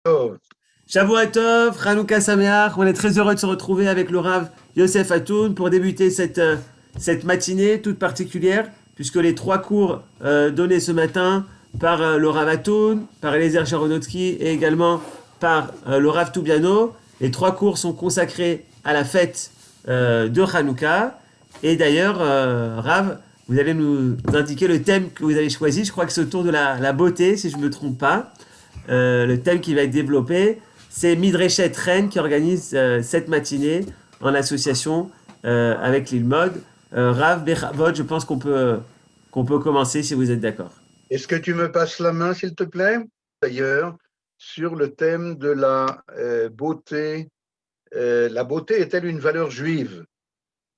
Oh, Shavua Tov, Hanouka Sameach, on est très heureux de se retrouver avec le Rav Yosef Atoun pour débuter cette matinée toute particulière, puisque les trois cours donnés ce matin par le Rav Atoun, par Eliezer Sharonotski et également par le Rav Toubiano, les trois cours sont consacrés à la fête de Hanouka. Et d'ailleurs, Rav, vous allez nous indiquer le thème que vous avez choisi. Je crois que c'est autour de la beauté, si je ne me trompe pas. Le thème qui va être développé, c'est Midreshet Rennes qui organise cette matinée en association avec l'île Mode. Rav Bechavod, je pense qu'on peut commencer si vous êtes d'accord. est-ce que tu me passes la main, s'il te plaît? D'ailleurs, sur le thème de la beauté. La beauté est-elle une valeur juive?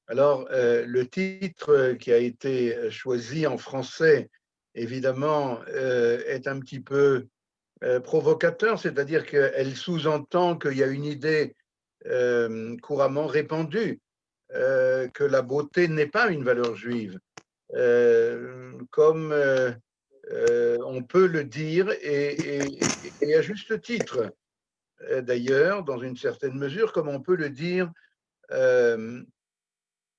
Alors, le titre qui a été choisi en français, évidemment, est un petit peu provocateur, c'est-à-dire qu'elle sous-entend qu'il y a une idée couramment répandue que la beauté n'est pas une valeur juive. Comme on peut le dire, et à juste titre, d'ailleurs, dans une certaine mesure, comme on peut le dire, euh,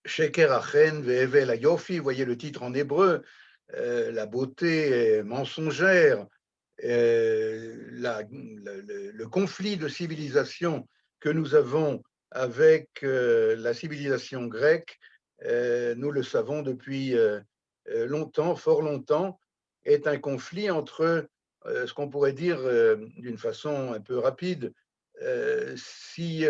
Sheker Achen ve'evel hayofi, vous voyez le titre en hébreu, la beauté mensongère, le conflit de civilisation que nous avons avec la civilisation grecque, nous le savons depuis longtemps, fort longtemps, est un conflit entre ce qu'on pourrait dire d'une façon un peu rapide, si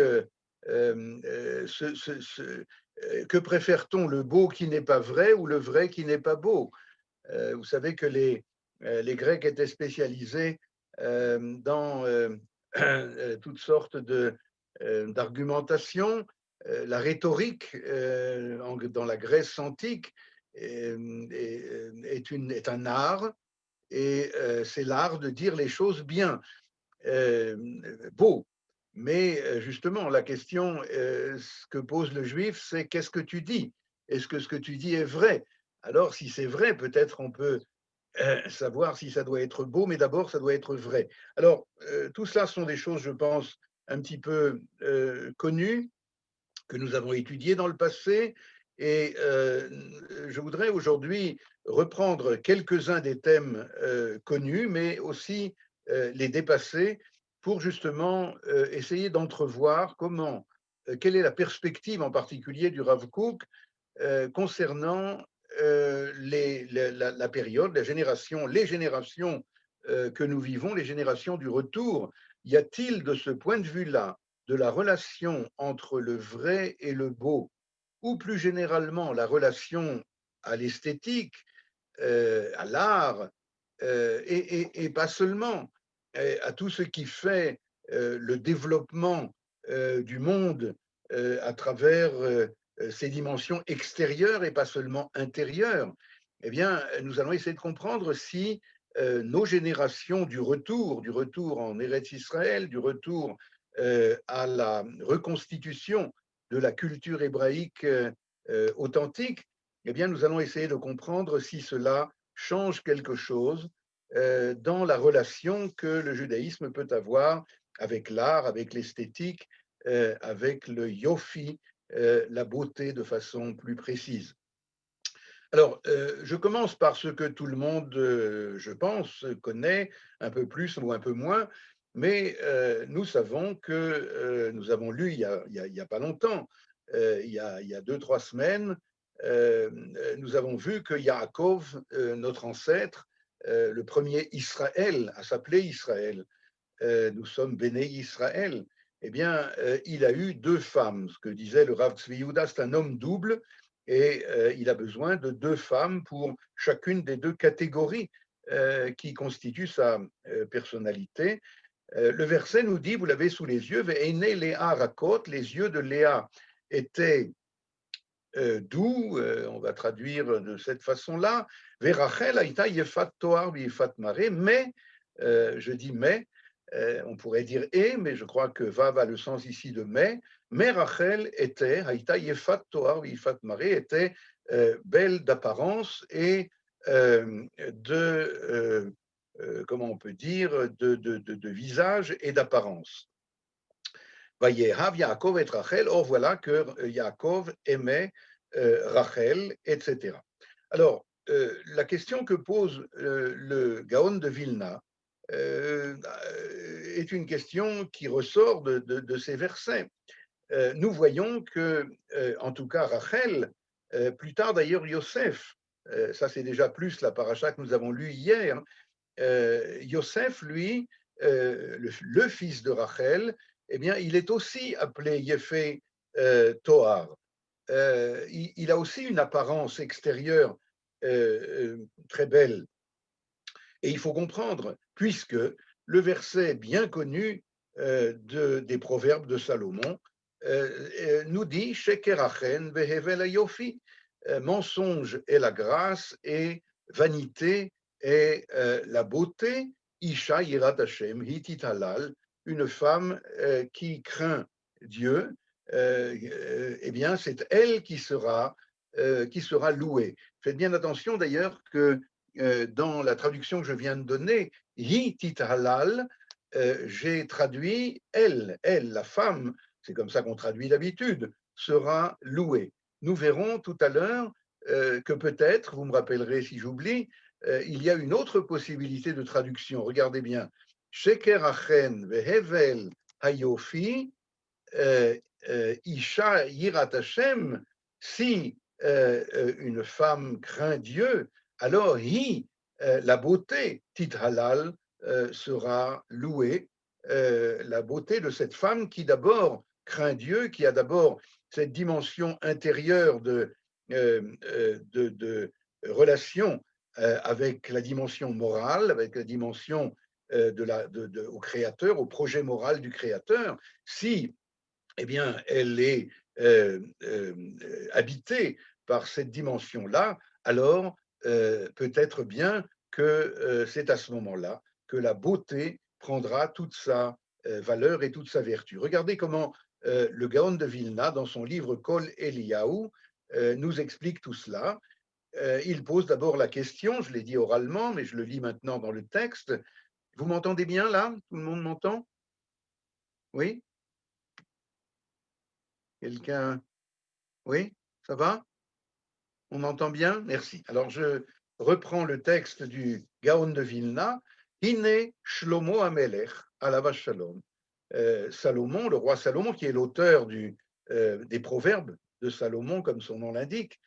que préfère-t-on, le beau qui n'est pas vrai ou le vrai qui n'est pas beau? Vous savez que les Grecs étaient spécialisés dans toutes sortes d'argumentations. La rhétorique dans la Grèce antique est un art, et c'est l'art de dire les choses bien, euh, beau. Mais justement, la question ce que pose le juif, c'est qu'est-ce que tu dis? Est-ce que ce que tu dis est vrai? Alors, si c'est vrai, peut-être on peut savoir si ça doit être beau, mais d'abord, ça doit être vrai. Alors, tout cela sont des choses, je pense, un petit peu connues, que nous avons étudiées dans le passé, et je voudrais aujourd'hui reprendre quelques-uns des thèmes connus, mais aussi les dépasser pour justement essayer d'entrevoir quelle est la perspective en particulier du Rav Kook concernant la période, les générations que nous vivons, les générations du retour. Y a-t-il de ce point de vue-là, de la relation entre le vrai et le beau, ou plus généralement la relation à l'esthétique, à l'art, et pas seulement, à tout ce qui fait le développement du monde à travers ses dimensions extérieures et pas seulement intérieures, eh bien, nous allons essayer de comprendre si nos générations du retour en Eretz Israël, du retour à la reconstitution de la culture hébraïque authentique, eh bien, nous allons essayer de comprendre si cela change quelque chose dans la relation que le judaïsme peut avoir avec l'art, avec l'esthétique, avec le yofi, la beauté de façon plus précise. Alors, je commence par ce que tout le monde, je pense, connaît un peu plus ou un peu moins, mais nous savons que nous avons lu il y a pas longtemps, il y a 2, 3 semaines, nous avons vu que Yaakov, notre ancêtre, le premier Israël à s'appeler Israël, nous sommes béné Israël, eh bien, il a eu 2 femmes. Ce que disait le Rav Tzvi Yehuda, c'est un homme double, et il a besoin de 2 femmes pour chacune des 2 catégories qui constituent sa personnalité. Le verset nous dit, vous l'avez sous les yeux, Ve'ene Léa Rakot, les yeux de Léa étaient doux, on va traduire de cette façon-là, Verachel Aïta Yefat Toar Yefat Mare, mais, je dis mais, on pourrait dire et, mais je crois que Vav a le sens ici de mais Rachel était, Haïta Yefat Toar Yefat Mare, était belle d'apparence et de comment on peut dire, de visage et d'apparence. Vayehav Yaakov et Rachel, or voilà que Yaakov aimait Rachel, etc. Alors, la question que pose le Gaon de Vilna est une question qui ressort de ces versets. Nous voyons que, en tout cas, Rachel, plus tard d'ailleurs Yosef, ça c'est déjà plus la paracha que nous avons lue hier, Yosef, lui, le fils de Rachel, eh bien, il est aussi appelé Yefé Toar. Il a aussi une apparence extérieure très belle. Et il faut comprendre, puisque le verset bien connu des Proverbes de Salomon nous dit Shekerachen vehevel yofi, mensonge est la grâce et vanité est la beauté. Isha yirat Hashem hitit halal, une femme qui craint Dieu, eh bien c'est elle qui sera louée. Faites bien attention d'ailleurs que dans la traduction que je viens de donner, hitit halal, j'ai traduit elle, la femme, c'est comme ça qu'on traduit d'habitude, sera louée. Nous verrons tout à l'heure que peut-être, vous me rappellerez si j'oublie, il y a une autre possibilité de traduction. Regardez bien. Sheker achen vehevel hayofi, isha yirat Hashem, si une femme craint Dieu, alors la beauté, tit halal, sera louée. La beauté de cette femme qui d'abord craint Dieu, qui a d'abord cette dimension intérieure de relation avec la dimension morale, avec la dimension au créateur, au projet moral du créateur. Si eh bien, elle est habitée par cette dimension-là, alors peut-être bien que c'est à ce moment-là que la beauté prendra toute sa valeur et toute sa vertu. Regardez comment le Gaon de Vilna, dans son livre Kol Eliyahu, nous explique tout cela. Il pose d'abord la question, je l'ai dit oralement, mais je le lis maintenant dans le texte. Vous m'entendez bien là? Tout le monde m'entend? Oui? Quelqu'un? Oui? Ça va? On entend bien? Merci. Alors, je reprends le texte du Gaon de Vilna. Hine Shlomo Amelech, Alava Shalom. Salomon, le roi Salomon, qui est l'auteur des proverbes de Salomon, comme son nom l'indique.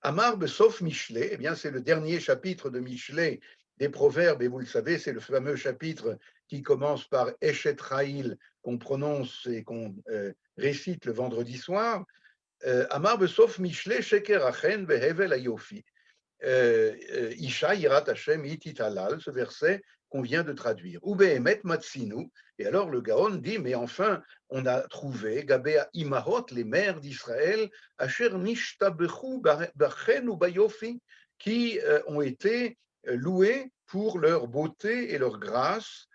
Amar Besof Michelet, eh bien, c'est le dernier chapitre de Michelet des proverbes, et vous le savez, c'est le fameux chapitre qui commence par Eshet Raïl, qu'on prononce et qu'on récite le vendredi soir. Amar Besof Michelet Sheker Achen Behevel Ayofi. Isha Yirat Hashem Itit Halal, ce verset qu'on vient de traduire. Ou Behemet Matsinu. Et alors le Gaon dit, mais enfin, on a trouvé Gabea Imahot, les mères d'Israël, Asher Nishtabechu Bachen ou Bayofi, qui ont été louées pour leur beauté et leur grâce.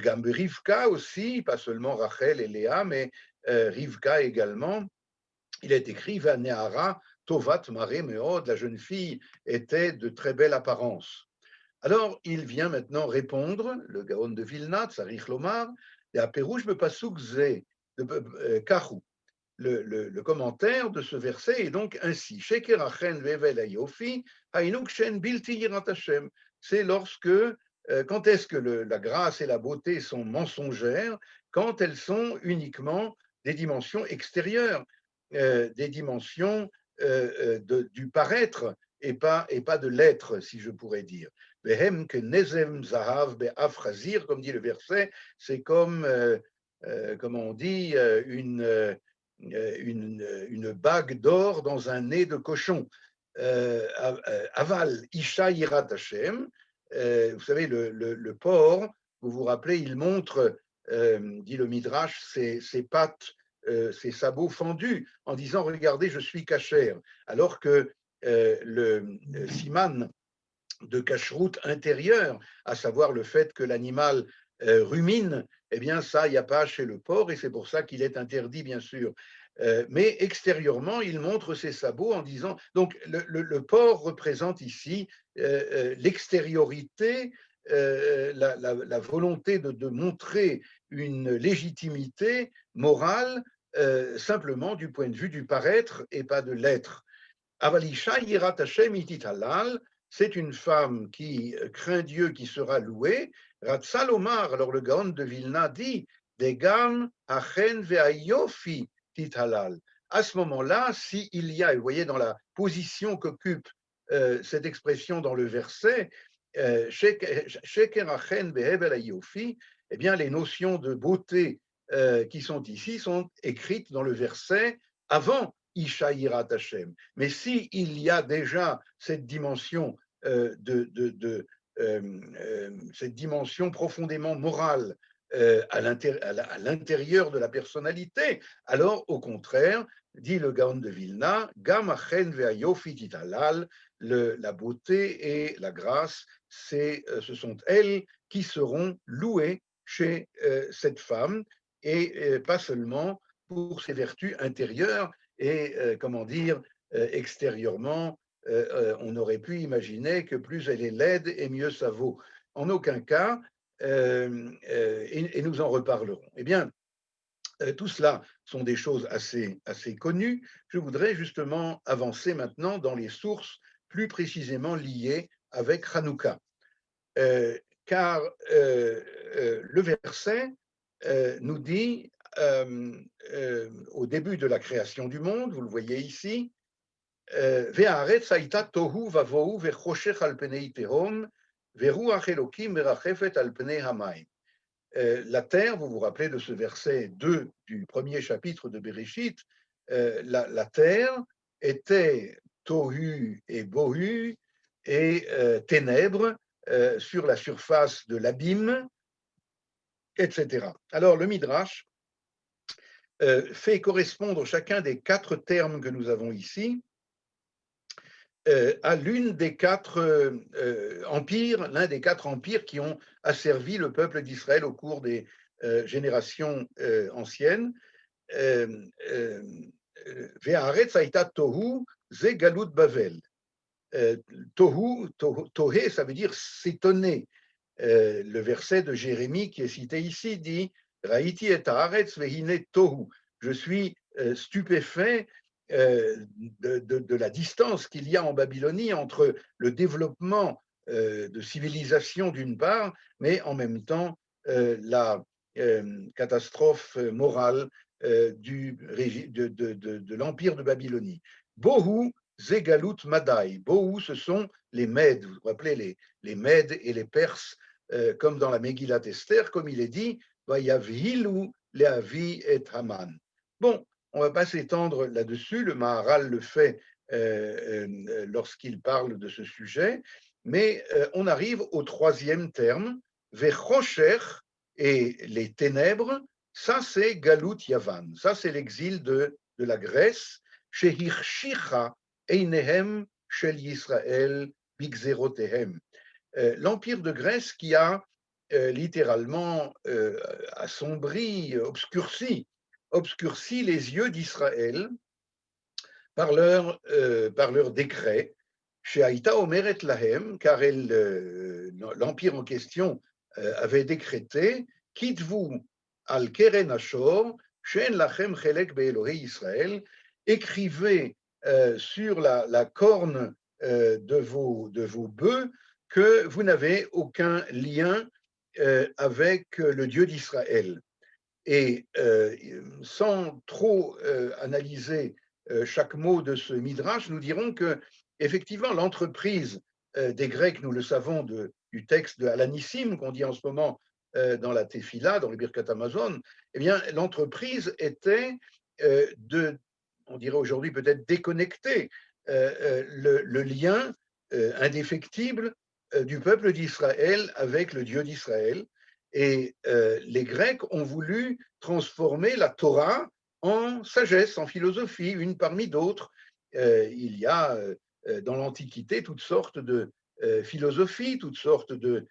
Gambe Rivka aussi, pas seulement Rachel et Léa, mais Rivka également. Il est écrit Vaneara Tovat Mare Meod, la jeune fille était de très belle apparence. Alors, il vient maintenant répondre, le Gaon de Vilna, Tsarich Lomar, et à Pérouge me pasuk ze, Kahu. Le commentaire de ce verset est donc ainsi. Shekerachen vevel ayofi, hainuk shen bilti yirat Hashem. C'est lorsque, quand est-ce que la grâce et la beauté sont mensongères, quand elles sont uniquement des dimensions extérieures, des dimensions du paraître et pas de l'être, si je pourrais dire. Behem que nezem zahav be'afrazir, comme dit le verset, c'est comme, comment on dit, une bague d'or dans un nez de cochon. Aval, Isha Yirat Hashem, vous savez, le porc, vous vous rappelez, il montre, dit le Midrash, ses pattes, ses sabots fendus, en disant, regardez, je suis cachère. Alors que le siman de cacheroute intérieure, à savoir le fait que l'animal rumine, eh bien ça, il n'y a pas chez le porc et c'est pour ça qu'il est interdit, bien sûr. Mais extérieurement, il montre ses sabots en disant, donc le porc représente ici l'extériorité la volonté de montrer une légitimité morale simplement du point de vue du paraître et pas de l'être. Avalisha Yirat Hashem itit halal, c'est une femme qui craint Dieu, qui sera louée. Ratzal Omar, alors le Gaon de Vilna dit, Degam Achen ve'ayofi tit halal. À ce moment-là, s'il y a, vous voyez dans la position qu'occupe cette expression dans le verset, Sheker Achen ve'hevel ayofi, eh bien les notions de beauté qui sont ici sont écrites dans le verset avant Isha Yirat Hashem. Mais s'il y a déjà cette dimension cette dimension profondément morale à l'intérieur de la personnalité, alors au contraire, dit le Gaon de Vilna, Gam Achen ve'ayofi titalal, la beauté et la grâce, ce sont elles qui seront louées chez cette femme, et pas seulement pour ses vertus intérieures, et comment dire, extérieurement, on aurait pu imaginer que plus elle est laide et mieux ça vaut. En aucun cas, et nous en reparlerons. Eh bien, tout cela sont des choses assez connues. Je voudrais justement avancer maintenant dans les sources plus précisément liées avec Hanouka. Car le verset nous dit au début de la création du monde, vous le voyez ici, Ve'aretz haïta tohu vavohu ve'choshech al penei tehom ve'ruach Elokim merachefet al penei hamayim. La terre, vous vous rappelez de ce verset 2 du premier chapitre de Bereshit, la terre était tohu et bohu et ténèbres sur la surface de l'abîme, etc. Alors le Midrash fait correspondre chacun des 4 termes que nous avons ici à l'une des 4 empires, l'un des 4 empires qui ont asservi le peuple d'Israël au cours des générations anciennes. Ve'aretz haïta tohu ze galut Bavel. Tohu, tohe, ça veut dire s'étonner. Le verset de Jérémie qui est cité ici dit Raïti et haaretz vehine tohu. Je suis stupéfait de la distance qu'il y a en Babylonie entre le développement de civilisation d'une part, mais en même temps la catastrophe morale de l'empire de Babylonie. Bohu Zegalut Madai. Bohu, ce sont les Mèdes. Vous vous rappelez les Mèdes et les Perses, comme dans la Megillat Esther, comme il est dit, Vayavhilu Leavi et Haman. Bon, on ne va pas s'étendre là-dessus, le Maharal le fait lorsqu'il parle de ce sujet, mais on arrive au 3e terme, Vechosher, et les ténèbres, ça c'est Galut Yavan, ça c'est l'exil de la Grèce, chez Hirshicha Einehem Shel Yisrael Bigzerotehem. L'empire de Grèce qui a littéralement assombri, obscurci les yeux d'Israël par leur décret, chez Haïta Omeret Lahem, car l'empire en question avait décrété Kitvu al Keren Ashor, Shen Lachem Chelek Be'Elohei Israël, écrivez sur la corne de vos bœufs que vous n'avez aucun lien avec le Dieu d'Israël. Et sans trop analyser chaque mot de ce midrash, nous dirons que effectivement l'entreprise des Grecs, nous le savons du texte de Alanissim qu'on dit en ce moment dans la Tefila, dans le Birkat Hamazon, eh bien l'entreprise était on dirait aujourd'hui peut-être déconnecter le lien indéfectible du peuple d'Israël avec le Dieu d'Israël. Et les Grecs ont voulu transformer la Torah en sagesse, en philosophie, une parmi d'autres. Il y a dans l'Antiquité toutes sortes de philosophies, toutes sortes de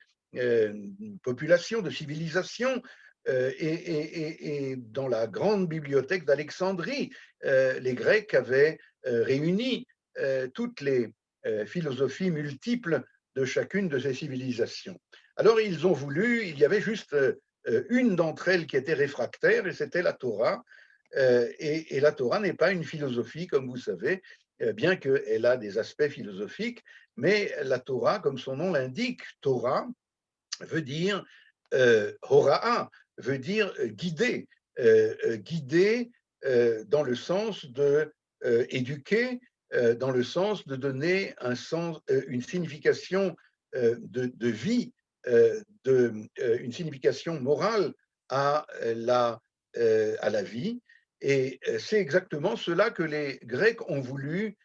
populations, de civilisations. Et dans la grande bibliothèque d'Alexandrie, les Grecs avaient réuni toutes les philosophies multiples de chacune de ces civilisations. Alors ils ont voulu, il y avait juste une d'entre elles qui était réfractaire, et c'était la Torah. Et la Torah n'est pas une philosophie, comme vous savez, bien qu'elle a des aspects philosophiques, mais la Torah, comme son nom l'indique, Torah veut dire hora'a, veut dire guider, guider dans le sens de éduquer, dans le sens de donner un sens, une signification de vie, une signification morale à à la vie. Et c'est exactement cela que les Grecs ont voulu,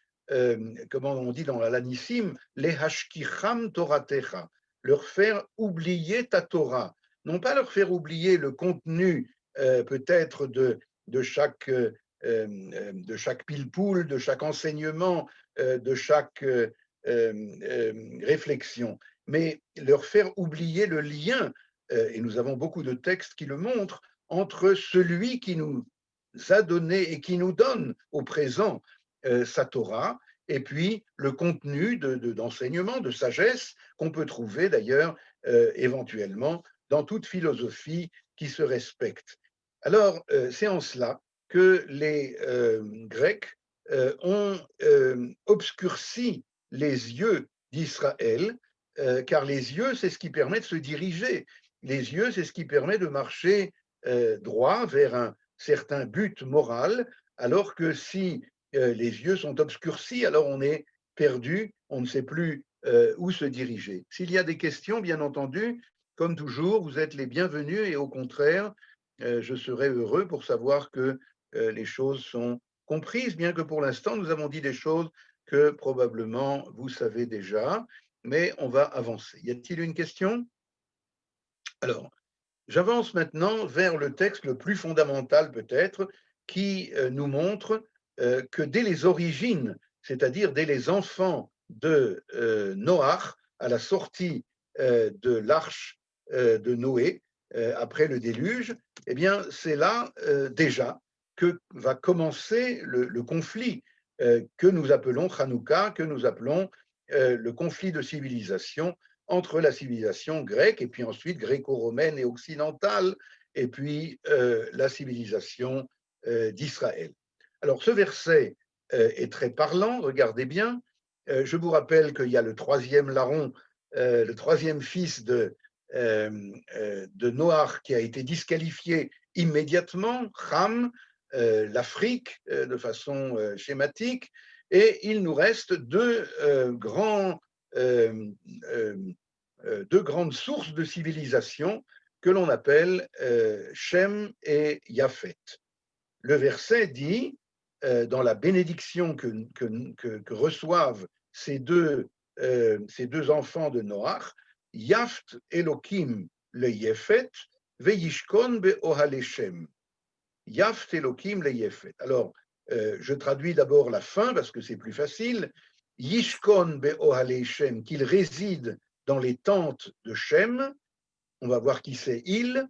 comment on dit dans l'Anissim, les hashkicham toratecha, leur faire oublier ta Torah, non pas leur faire oublier le contenu peut-être de chaque pile-poule, de chaque enseignement, de chaque réflexion, mais leur faire oublier le lien, et nous avons beaucoup de textes qui le montrent, entre celui qui nous a donné et qui nous donne au présent sa Torah, et puis le contenu d'enseignement, de sagesse qu'on peut trouver d'ailleurs éventuellement dans toute philosophie qui se respecte. Alors, c'est en cela que les Grecs ont obscurci les yeux d'Israël, car les yeux, c'est ce qui permet de se diriger. Les yeux, c'est ce qui permet de marcher droit vers un certain but moral, alors que si les yeux sont obscurcis, alors on est perdu, on ne sait plus où se diriger. S'il y a des questions, bien entendu, comme toujours, vous êtes les bienvenus et au contraire, je serai heureux pour savoir que les choses sont comprises, bien que pour l'instant, nous avons dit des choses que probablement vous savez déjà, mais on va avancer. Y a-t-il une question? Alors, j'avance maintenant vers le texte le plus fondamental peut-être, qui nous montre que dès les origines, c'est-à-dire dès les enfants de Noach, à la sortie de l'arche de Noé, après le déluge, eh bien, c'est là déjà que va commencer le conflit que nous appelons Hanouka, que nous appelons le conflit de civilisation entre la civilisation grecque et puis ensuite gréco-romaine et occidentale, et puis la civilisation d'Israël. Alors ce verset est très parlant, regardez bien. Je vous rappelle qu'il y a le troisième larron, le troisième fils de Noach qui a été disqualifié immédiatement, Ham, l'Afrique de façon schématique, et il nous reste deux grandes sources de civilisation que l'on appelle Shem et Japhet. Le verset dit, dans la bénédiction que reçoivent ces deux enfants de Noach, Yaft Elokim le Yefet, Veishkon be'ohale Shem. Yaft Elokim le Yefet. Alors, je traduis d'abord la fin parce que c'est plus facile. Yishkon be'ohale Shem, qu'il réside dans les tentes de Shem. On va voir qui c'est il.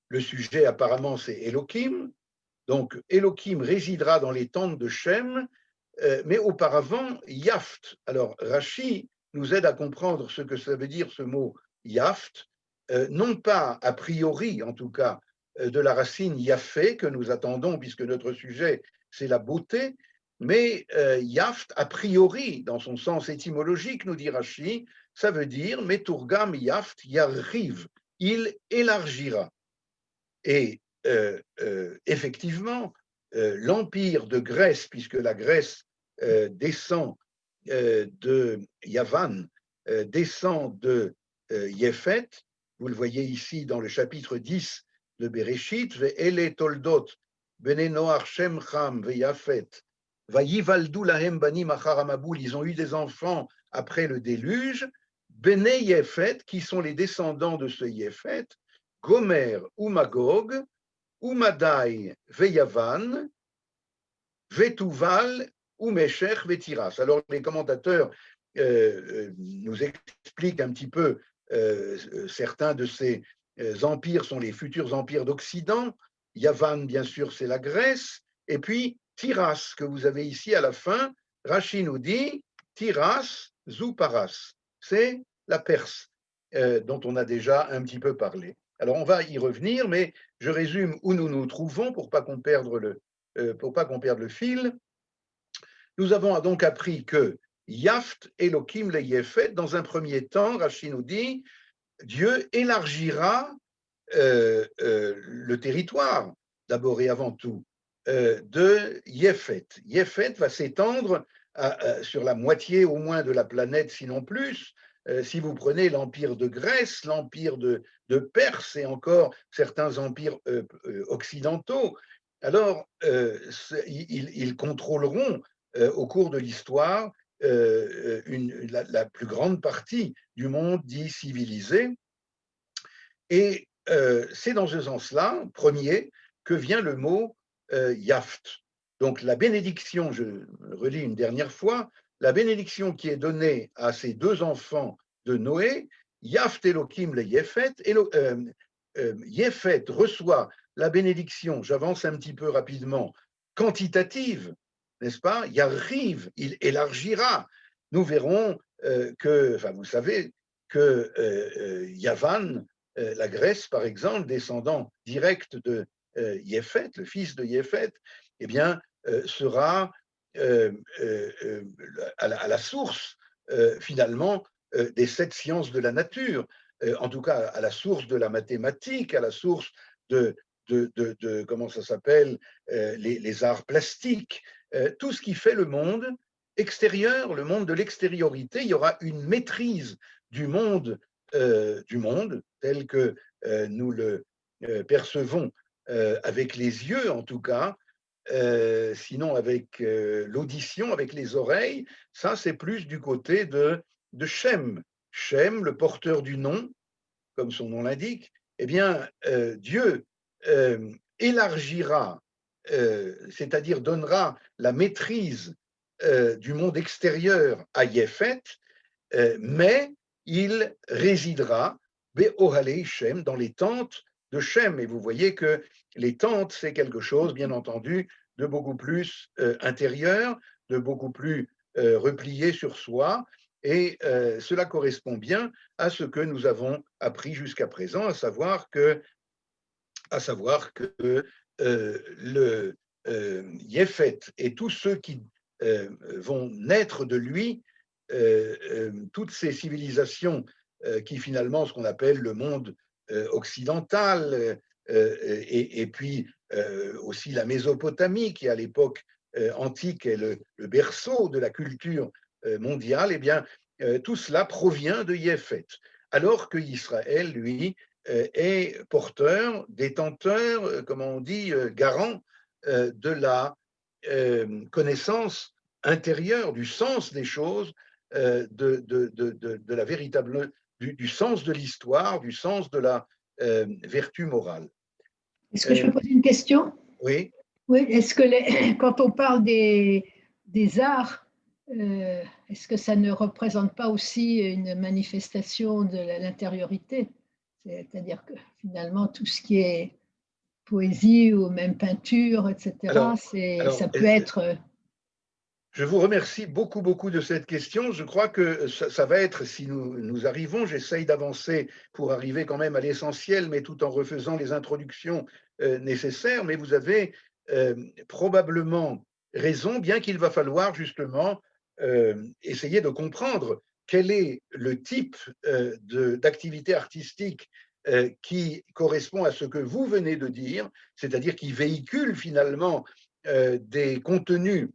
Le sujet apparemment c'est Elohim. Donc Elohim résidera dans les tentes de Shem, mais auparavant Yaft. Alors Rashi nous aide à comprendre ce que ça veut dire ce mot Yaft, non pas a priori en tout cas de la racine Yafé que nous attendons puisque notre sujet c'est la beauté, mais Yaft a priori dans son sens étymologique nous dit Rashi, ça veut dire Meturgam Yaft Yarriv, il élargira. Et effectivement, l'empire de Grèce, puisque la Grèce descend de Yavan, descend de Yefet, vous le voyez ici dans le chapitre 10 de Bereshit, Ve'ele toldot bene Noach Shem Cham ve'Yafet, vayivaldu lahem banim achar hamaboul, ils ont eu des enfants après le déluge, bene Yefet, qui sont les descendants de ce Yefet, Gomer ou Magog, ou Madai Veyavan, Vetuval ou Meshech Vetiras. Alors les commentateurs nous expliquent un petit peu certains de ces empires sont les futurs empires d'Occident. Yavan, bien sûr, c'est la Grèce. Et puis Tiras, que vous avez ici à la fin, Rashi nous dit Tiras, Zouparas, c'est la Perse. dont on a déjà un petit peu parlé. Alors, on va y revenir, mais je résume où nous nous trouvons pour pas qu'on perde le fil. Nous avons donc appris que Yaft Elohim le Yefet, dans un premier temps, Rashi nous dit, Dieu élargira le territoire, d'abord et avant tout, de Yefet. Yefet va s'étendre sur la moitié au moins de la planète, sinon plus. Si vous prenez l'empire de Grèce, l'empire de Perse et encore certains empires occidentaux, alors ils contrôleront au cours de l'histoire la plus grande partie du monde dit civilisé. Et c'est dans ce sens-là, premier, que vient le mot yaft. Donc la bénédiction, je relis une dernière fois, la bénédiction qui est donnée à ces deux enfants de Noé, Yaft Elohim le Yefet, Yefet reçoit la bénédiction, j'avance un petit peu rapidement, quantitative, n'est-ce pas? Yariv, il élargira. Nous verrons enfin vous savez que Yavan, la Grèce, par exemple, descendant direct de Yefet, le fils de Yefet, eh bien, sera à la source, finalement, des 7 sciences de la nature, en tout cas à la source de la mathématique, à la source de comment ça s'appelle, les arts plastiques, tout ce qui fait le monde extérieur, le monde de l'extériorité. Il y aura une maîtrise du monde tel que nous le percevons avec les yeux en tout cas, sinon avec l'audition, avec les oreilles. Ça, c'est plus du côté de Shem. Shem, le porteur du nom, comme son nom l'indique, eh bien, Dieu élargira, c'est-à-dire donnera la maîtrise du monde extérieur à Yefet, mais il résidera Be'ohalei Shem, dans les tentes de Shem. Et vous voyez que les tentes, c'est quelque chose, bien entendu, de beaucoup plus intérieur, de beaucoup plus replié sur soi. Et cela correspond bien à ce que nous avons appris jusqu'à présent, à savoir que le Yefet et tous ceux qui vont naître de lui, toutes ces civilisations qui finalement, ce qu'on appelle le monde occidental, et puis aussi la Mésopotamie, qui à l'époque antique est le berceau de la culture mondiale, eh bien, tout cela provient de Yefet, alors que Israël, lui, est porteur, détenteur, comment on dit, garant de la connaissance intérieure, du sens des choses, de la véritable, du sens de l'histoire, du sens de la vertu morale. Est-ce que je peux poser une question? Oui. Oui, est-ce que quand on parle des arts, est-ce que ça ne représente pas aussi une manifestation de l'intériorité? C'est-à-dire que finalement, tout ce qui est poésie ou même peinture, etc., ça peut être… Je vous remercie beaucoup, beaucoup de cette question. Je crois que ça va être, si nous arrivons, j'essaye d'avancer pour arriver quand même à l'essentiel, mais tout en refaisant les introductions nécessaires. Mais vous avez probablement raison, bien qu'il va falloir justement essayer de comprendre quel est le type d'activité artistique qui correspond à ce que vous venez de dire, c'est-à-dire qui véhicule finalement des contenus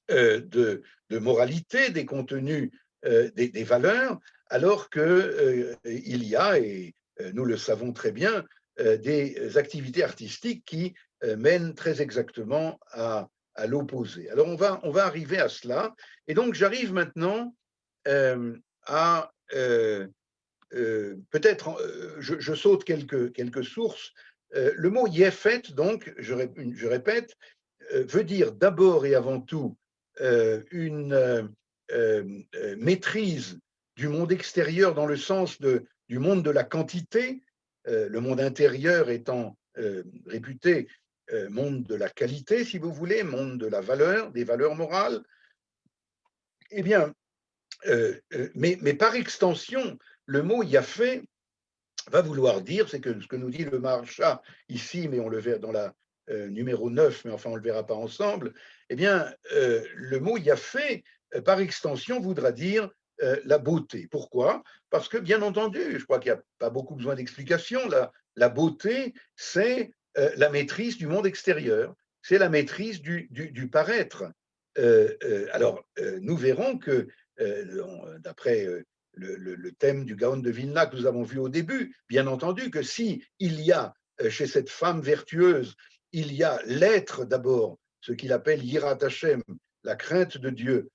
de moralité, des contenus, des valeurs, alors qu'il y a, et nous le savons très bien, des activités artistiques qui mènent très exactement à l'opposé. Alors on va arriver à cela, et donc j'arrive maintenant à peut-être, je saute quelques sources. Le mot Yefet, donc, je répète, veut dire d'abord et avant tout une maîtrise du monde extérieur dans le sens du monde de la quantité, le monde intérieur étant réputé monde de la qualité, si vous voulez, monde de la valeur, des valeurs morales. Eh bien, mais par extension, le mot Yafé va vouloir dire, c'est que ce que nous dit le Maharsha ici, mais on le verra dans la numéro 9, mais enfin on ne le verra pas ensemble, eh bien, le mot Yafé, par extension, voudra dire la beauté. Pourquoi? Parce que, bien entendu, je crois qu'il n'y a pas beaucoup besoin d'explication, la beauté, c'est la maîtrise du monde extérieur, c'est la maîtrise du paraître. Nous verrons que, d'après le thème du Gaon de Vilna que nous avons vu au début, bien entendu que si il y a chez cette femme vertueuse, il y a l'être d'abord, ce qu'il appelle Yirat Hashem, la crainte de Dieu,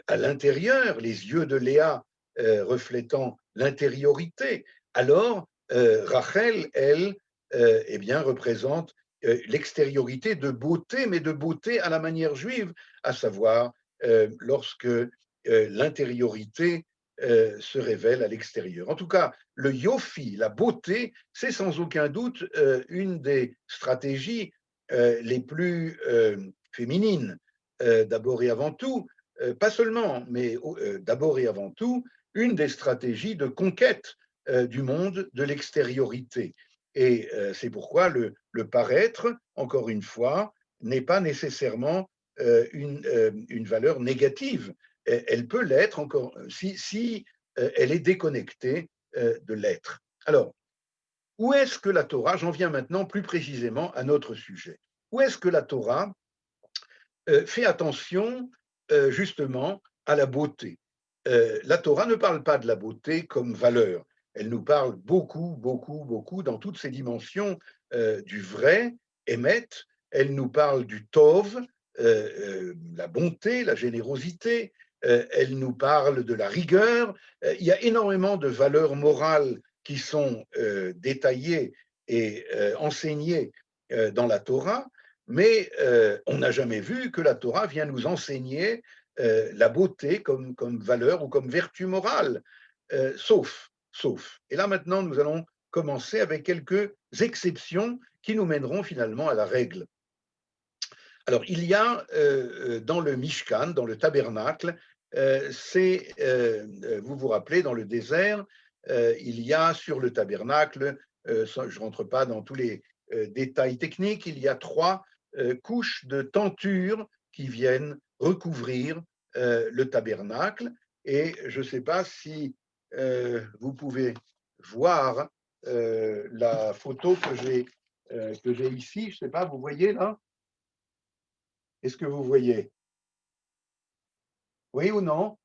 à l'intérieur, les yeux de Léa reflétant l'intériorité, alors Rachel, elle, eh bien, représente l'extériorité de beauté, mais de beauté à la manière juive, à savoir lorsque l'intériorité se révèle à l'extérieur. En tout cas, le yofi, la beauté, c'est sans aucun doute une des stratégies les plus féminines, d'abord et avant tout, pas seulement, mais d'abord et avant tout, une des stratégies de conquête du monde de l'extériorité. Et c'est pourquoi le paraître, encore une fois, n'est pas nécessairement une valeur négative. Elle peut l'être encore si elle est déconnectée de l'être. Alors, où est-ce que la Torah, j'en viens maintenant plus précisément à notre sujet, où est-ce que la Torah fait attention justement à la beauté? La Torah ne parle pas de la beauté comme valeur, elle nous parle beaucoup, beaucoup, beaucoup dans toutes ses dimensions du vrai, émet, elle nous parle du tov, la bonté, la générosité, elle nous parle de la rigueur. Il y a énormément de valeurs morales qui sont détaillées et enseignées dans la Torah, mais on n'a jamais vu que la Torah vient nous enseigner la beauté comme valeur ou comme vertu morale, sauf. Et là maintenant, nous allons commencer avec quelques exceptions qui nous mèneront finalement à la règle. Alors, il y a dans le Mishkan, dans le tabernacle, vous vous rappelez, dans le désert, il y a sur le tabernacle, je ne rentre pas dans tous les détails techniques, il y a 3 couches de tentures qui viennent recouvrir le tabernacle. Et je ne sais pas si vous pouvez voir la photo que j'ai ici, je ne sais pas, vous voyez là? Est-ce que vous voyez? Oui ou non?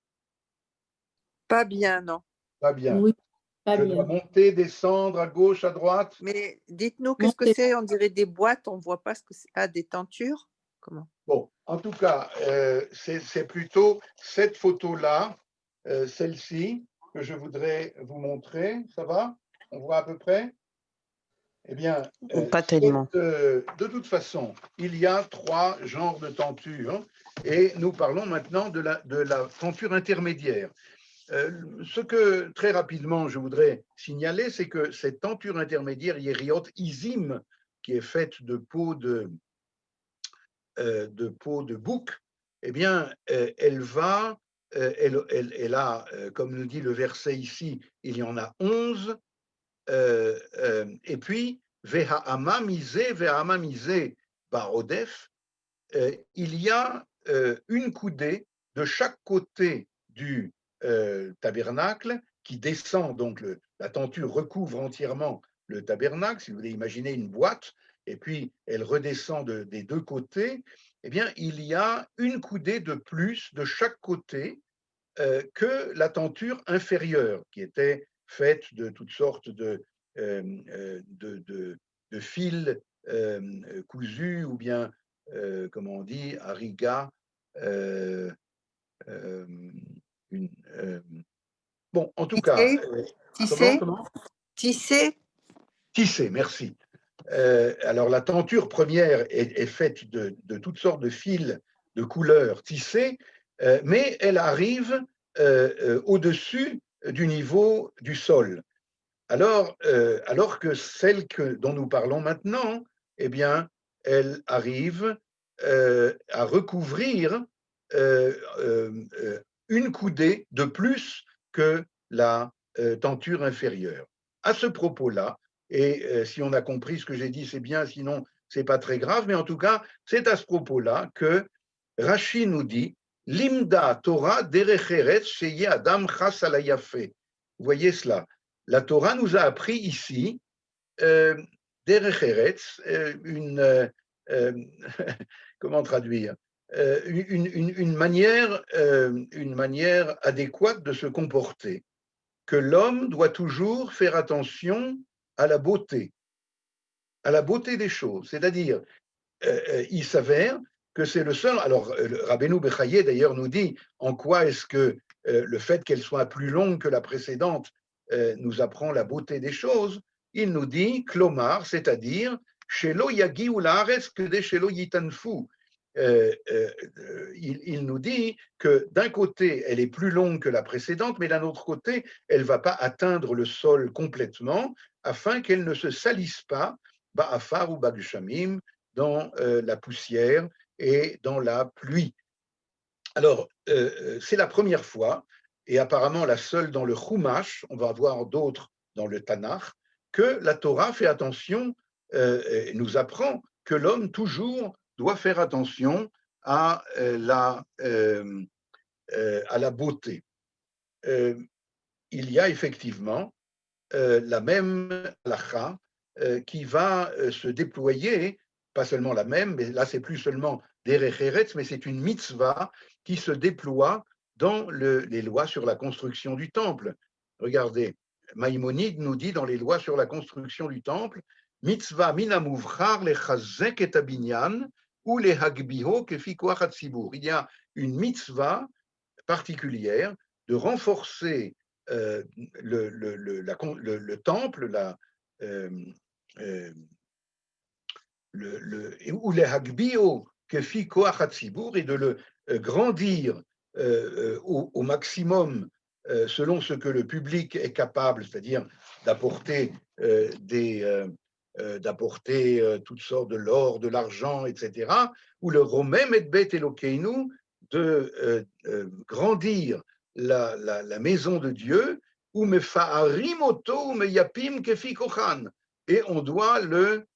Pas bien, non. Pas bien. Oui, pas Je bien. dois monter, descendre, à gauche, à droite? Mais dites-nous, qu'est-ce que Montez. c'est? On dirait des boîtes, on ne voit pas ce que c'est. Ah, des tentures? Comment? Bon, en tout cas, c'est plutôt cette photo-là, celle-ci, que je voudrais vous montrer. Ça va? On voit à peu près? Eh bien, Pas tellement. de toute façon, il y a 3 genres de tentures et nous parlons maintenant de la tenture intermédiaire. Ce que très rapidement je voudrais signaler, c'est que cette tenture intermédiaire, Yeriot Izim, qui est faite de peau de bouc, eh bien, elle a, comme nous dit le verset ici, il y en a 11, et puis, Veha'ama misé barodef, il y a une coudée de chaque côté du tabernacle qui descend, donc la tenture recouvre entièrement le tabernacle, si vous voulez imaginer une boîte, et puis elle redescend des 2 côtés, eh bien, il y a une coudée de plus de chaque côté que la tenture inférieure, qui était faite de toutes sortes de fils cousus, ou bien, comment on dit, ariga. Bon, en tout cas, Tissé? comment? Tissé? Tissé, merci. Alors, la tenture première est faite de toutes sortes de fils de couleurs tissés, mais elle arrive au-dessus du niveau du sol. Alors que celle dont nous parlons maintenant, eh bien, elle arrive à recouvrir une coudée de plus que la tenture inférieure. À ce propos-là, et si on a compris ce que j'ai dit, c'est bien, sinon c'est pas très grave, mais en tout cas, c'est à ce propos-là que Rashi nous dit Limda Torah derech eretz sheye adam chas al hayafeh. Vous voyez cela. La Torah nous a appris ici derech eretz, comment traduire, une manière adéquate de se comporter, que l'homme doit toujours faire attention à la beauté des choses. C'est-à-dire, il s'avère que c'est le seul. Alors, Rabbeinu Bechaye d'ailleurs nous dit en quoi est-ce que le fait qu'elle soit plus longue que la précédente nous apprend la beauté des choses. Il nous dit Klomar, c'est-à-dire Shelo Yagi ou Laaretz que des Shelo Yitanfu. Il nous dit que d'un côté, elle est plus longue que la précédente, mais d'un autre côté, elle ne va pas atteindre le sol complètement afin qu'elle ne se salisse pas, Ba'afar ou Bagushamim, dans la poussière et dans la pluie. Alors, c'est la première fois, et apparemment la seule dans le Chumash, on va avoir d'autres dans le Tanakh, que la Torah fait attention, et nous apprend que l'homme toujours doit faire attention à la beauté. Il y a effectivement la même halakha qui va se déployer, pas seulement la même, mais là c'est plus seulement derech eretz, mais c'est une mitzvah qui se déploie dans les lois sur la construction du temple. Regardez, Maïmonide nous dit dans les lois sur la construction du temple, mitzvah min hamuvchar lechazek et abinyan ou lehagbiho kefi koach hatzibur. Il y a une mitzvah particulière de renforcer le temple, ou les hagbio kefi koach hatzibur, et de le grandir au maximum selon ce que le public est capable, c'est-à-dire d'apporter toutes sortes de l'or, de l'argent, etc. Ou le romem et bet elokeinu, de grandir la maison de Dieu, ou me fa'arim oto ou me yapim kefi kochan, et on doit le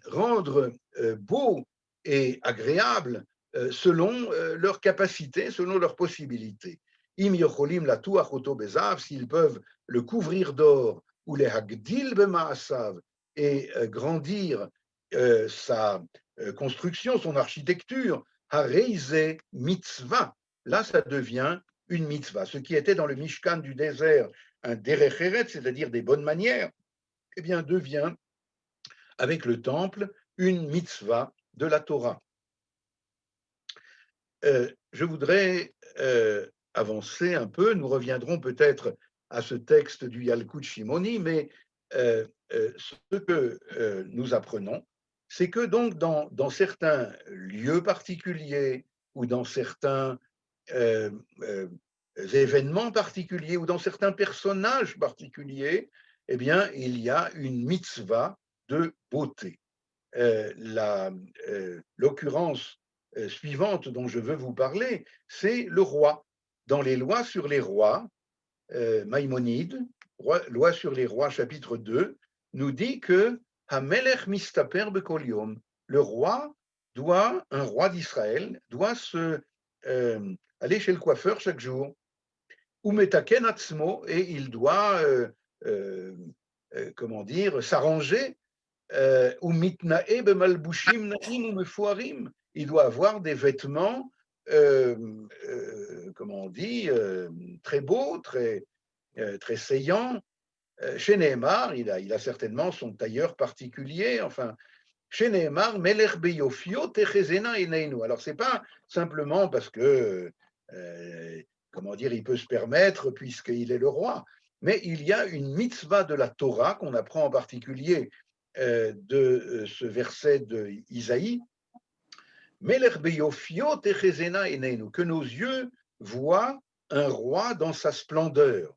rendre beau et agréable selon leurs capacités, selon leurs possibilités. Im yocholim latuach oto bezav, s'ils peuvent le couvrir d'or, ou les hagdil bemaasav, et grandir sa construction, son architecture, hareizeh mitzvah. Là, ça devient une mitzvah. Ce qui était dans le Mishkan du désert un derech eretz, c'est-à-dire des bonnes manières, eh bien, devient, avec le temple, une mitzvah de la Torah. Je voudrais avancer un peu, nous reviendrons peut-être à ce texte du Yalkut Shimoni, mais ce que nous apprenons, c'est que donc dans certains lieux particuliers ou dans certains événements particuliers ou dans certains personnages particuliers, eh bien, il y a une mitzvah de beauté. L'occurrence suivante dont je veux vous parler, c'est le roi. Dans les lois sur les rois, Maïmonide, loi sur les rois, chapitre 2, nous dit que Hamelech mistaper bekol yom, le roi un roi d'Israël, doit aller chez le coiffeur chaque jour. Ou metaken atzmo, et il doit, comment dire, s'arranger. Ou mitnae bemalbushim naim ou mefuarim, il doit avoir des vêtements, comment on dit, très beaux, très saillants. Chez Nehemar, il a certainement son tailleur particulier, enfin. Chez Nehemar, Melech beyofio techezena eneinu. Alors, c'est pas simplement parce que, comment dire, il peut se permettre puisqu'il est le roi, mais il y a une mitzvah de la Torah qu'on apprend en particulier de ce verset de Isaïe, Melech beyofio techezena eneinu, que nos yeux voient un roi dans sa splendeur.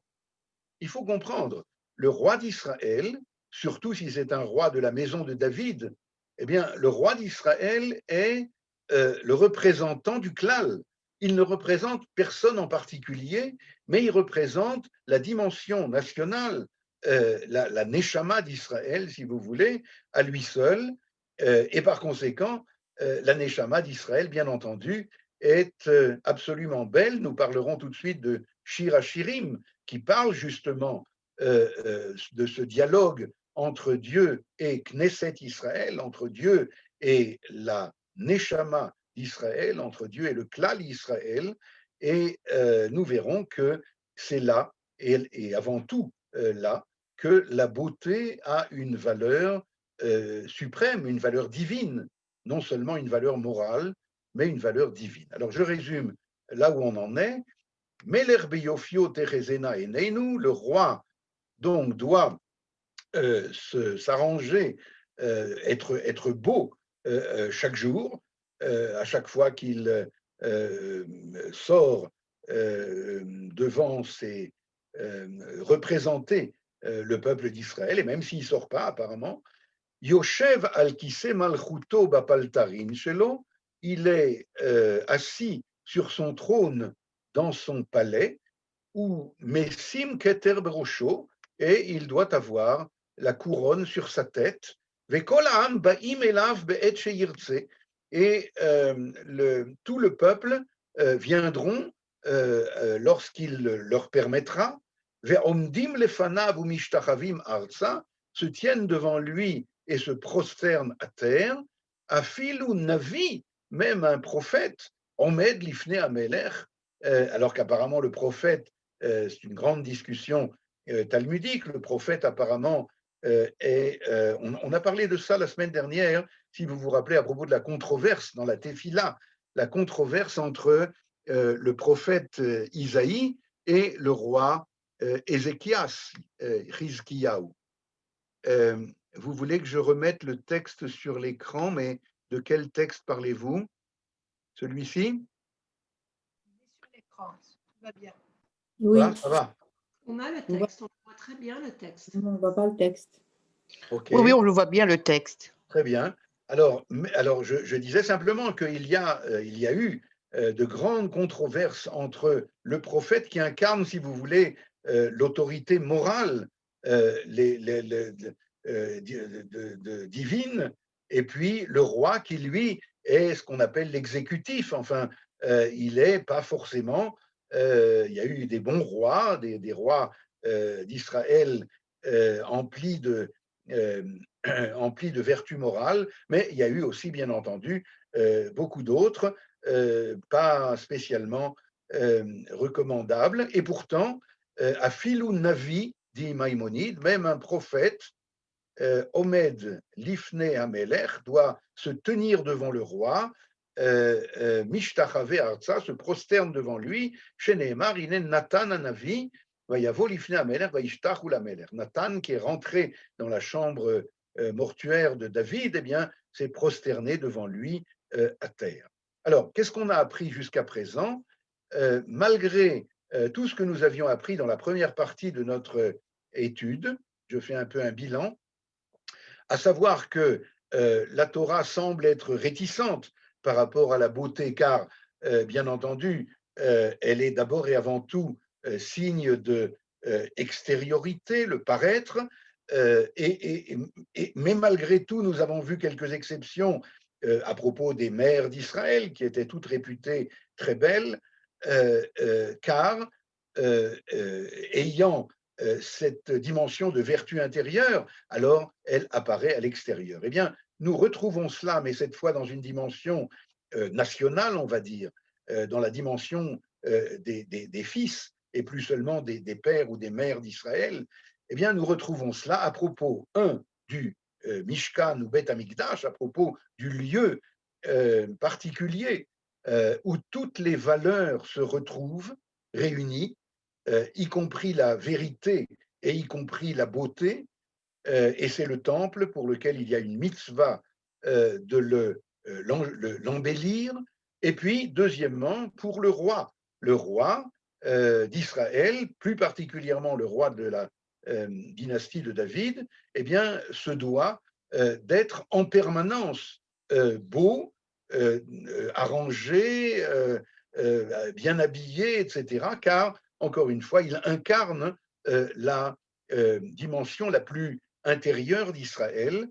Il faut comprendre, le roi d'Israël, surtout si c'est un roi de la maison de David, eh bien, le roi d'Israël est le représentant du klal, il ne représente personne en particulier, mais il représente la dimension nationale, la Neshama d'Israël, si vous voulez, à lui seul, et par conséquent, la Neshama d'Israël, bien entendu, est absolument belle. Nous parlerons tout de suite de Shir HaShirim, qui parle justement de ce dialogue entre Dieu et Knesset Israël, entre Dieu et la Neshama d'Israël, entre Dieu et le Klal Israël, et nous verrons que c'est là, et avant tout là, que la beauté a une valeur suprême, une valeur divine, non seulement une valeur morale, mais une valeur divine. Alors je résume là où on en est. Meler beyofio terezena eneinu, le roi donc doit s'arranger, être beau chaque jour, à chaque fois qu'il sort devant ses représenter le peuple d'Israël, et même s'il ne sort pas apparemment, Yoshev al kise malchuto bapaltarin shelo, il est assis sur son trône dans son palais, ou Messim Keter Berosho, et il doit avoir la couronne sur sa tête. Vekol ha'am ba'im elav be'et sheyirtze, et tout le peuple viendront lorsqu'il leur permettra. Ve'omdim lefanav u'mishtachavim arza, se tiennent devant lui et se prosternent à terre. Afilu navi, même un prophète, omed lifnei hamelech, alors qu'apparemment le prophète, c'est une grande discussion talmudique, le prophète apparemment on a parlé de ça la semaine dernière, si vous vous rappelez, à propos de la controverse dans la Tefila, la controverse entre le prophète Isaïe et le roi Ézéchias, Chizkiyahu. Vous voulez que je remette le texte sur l'écran, mais de quel texte parlez-vous? Celui-ci? Sur l'écran, tout va bien. Oui, Ça va. On a le texte, on voit très bien le texte. on ne voit pas le texte. Ok. Oui, on le voit bien le texte. Très bien. Alors je disais simplement qu'il y a eu de grandes controverses entre le prophète qui incarne, si vous voulez, l'autorité morale divine, et puis le roi qui, lui, est ce qu'on appelle l'exécutif. Enfin, il n'est pas forcément... il y a eu des bons rois, des rois d'Israël emplis de vertus morales, mais il y a eu aussi, bien entendu, beaucoup d'autres, pas spécialement recommandables. Et pourtant, à Filou Navi, dit Maïmonide, même un prophète, Omed Lifne Amelech, doit se tenir devant le roi, Mishtachave Arza, se prosterne devant lui, Sheneemar, Inen Natan Anavi, Vayavo Lifne Amelech, Vayishtachu Lamelech. Nathan, qui est rentré dans la chambre mortuaire de David, eh bien, s'est prosterné devant lui à terre. Alors, qu'est-ce qu'on a appris jusqu'à présent? Malgré tout ce que nous avions appris dans la première partie de notre étude, je fais un peu un bilan, à savoir que la Torah semble être réticente par rapport à la beauté, car, bien entendu, elle est d'abord et avant tout signe de extériorité, le paraître, mais malgré tout, nous avons vu quelques exceptions à propos des mères d'Israël, qui étaient toutes réputées très belles, car ayant cette dimension de vertu intérieure, alors elle apparaît à l'extérieur. Eh bien, nous retrouvons cela, mais cette fois dans une dimension nationale, on va dire, dans la dimension des fils, et plus seulement des pères ou des mères d'Israël. Eh bien, nous retrouvons cela à propos, du Mishkan ou Beth Amikdash, à propos du lieu particulier où toutes les valeurs se retrouvent réunies, y compris la vérité et y compris la beauté, et c'est le temple pour lequel il y a une mitzvah de l'embellir, et puis deuxièmement pour le roi d'Israël, plus particulièrement le roi de la dynastie de David, eh bien, se doit d'être en permanence beau, arrangé, bien habillé, etc., car, encore une fois, il incarne la dimension la plus intérieure d'Israël,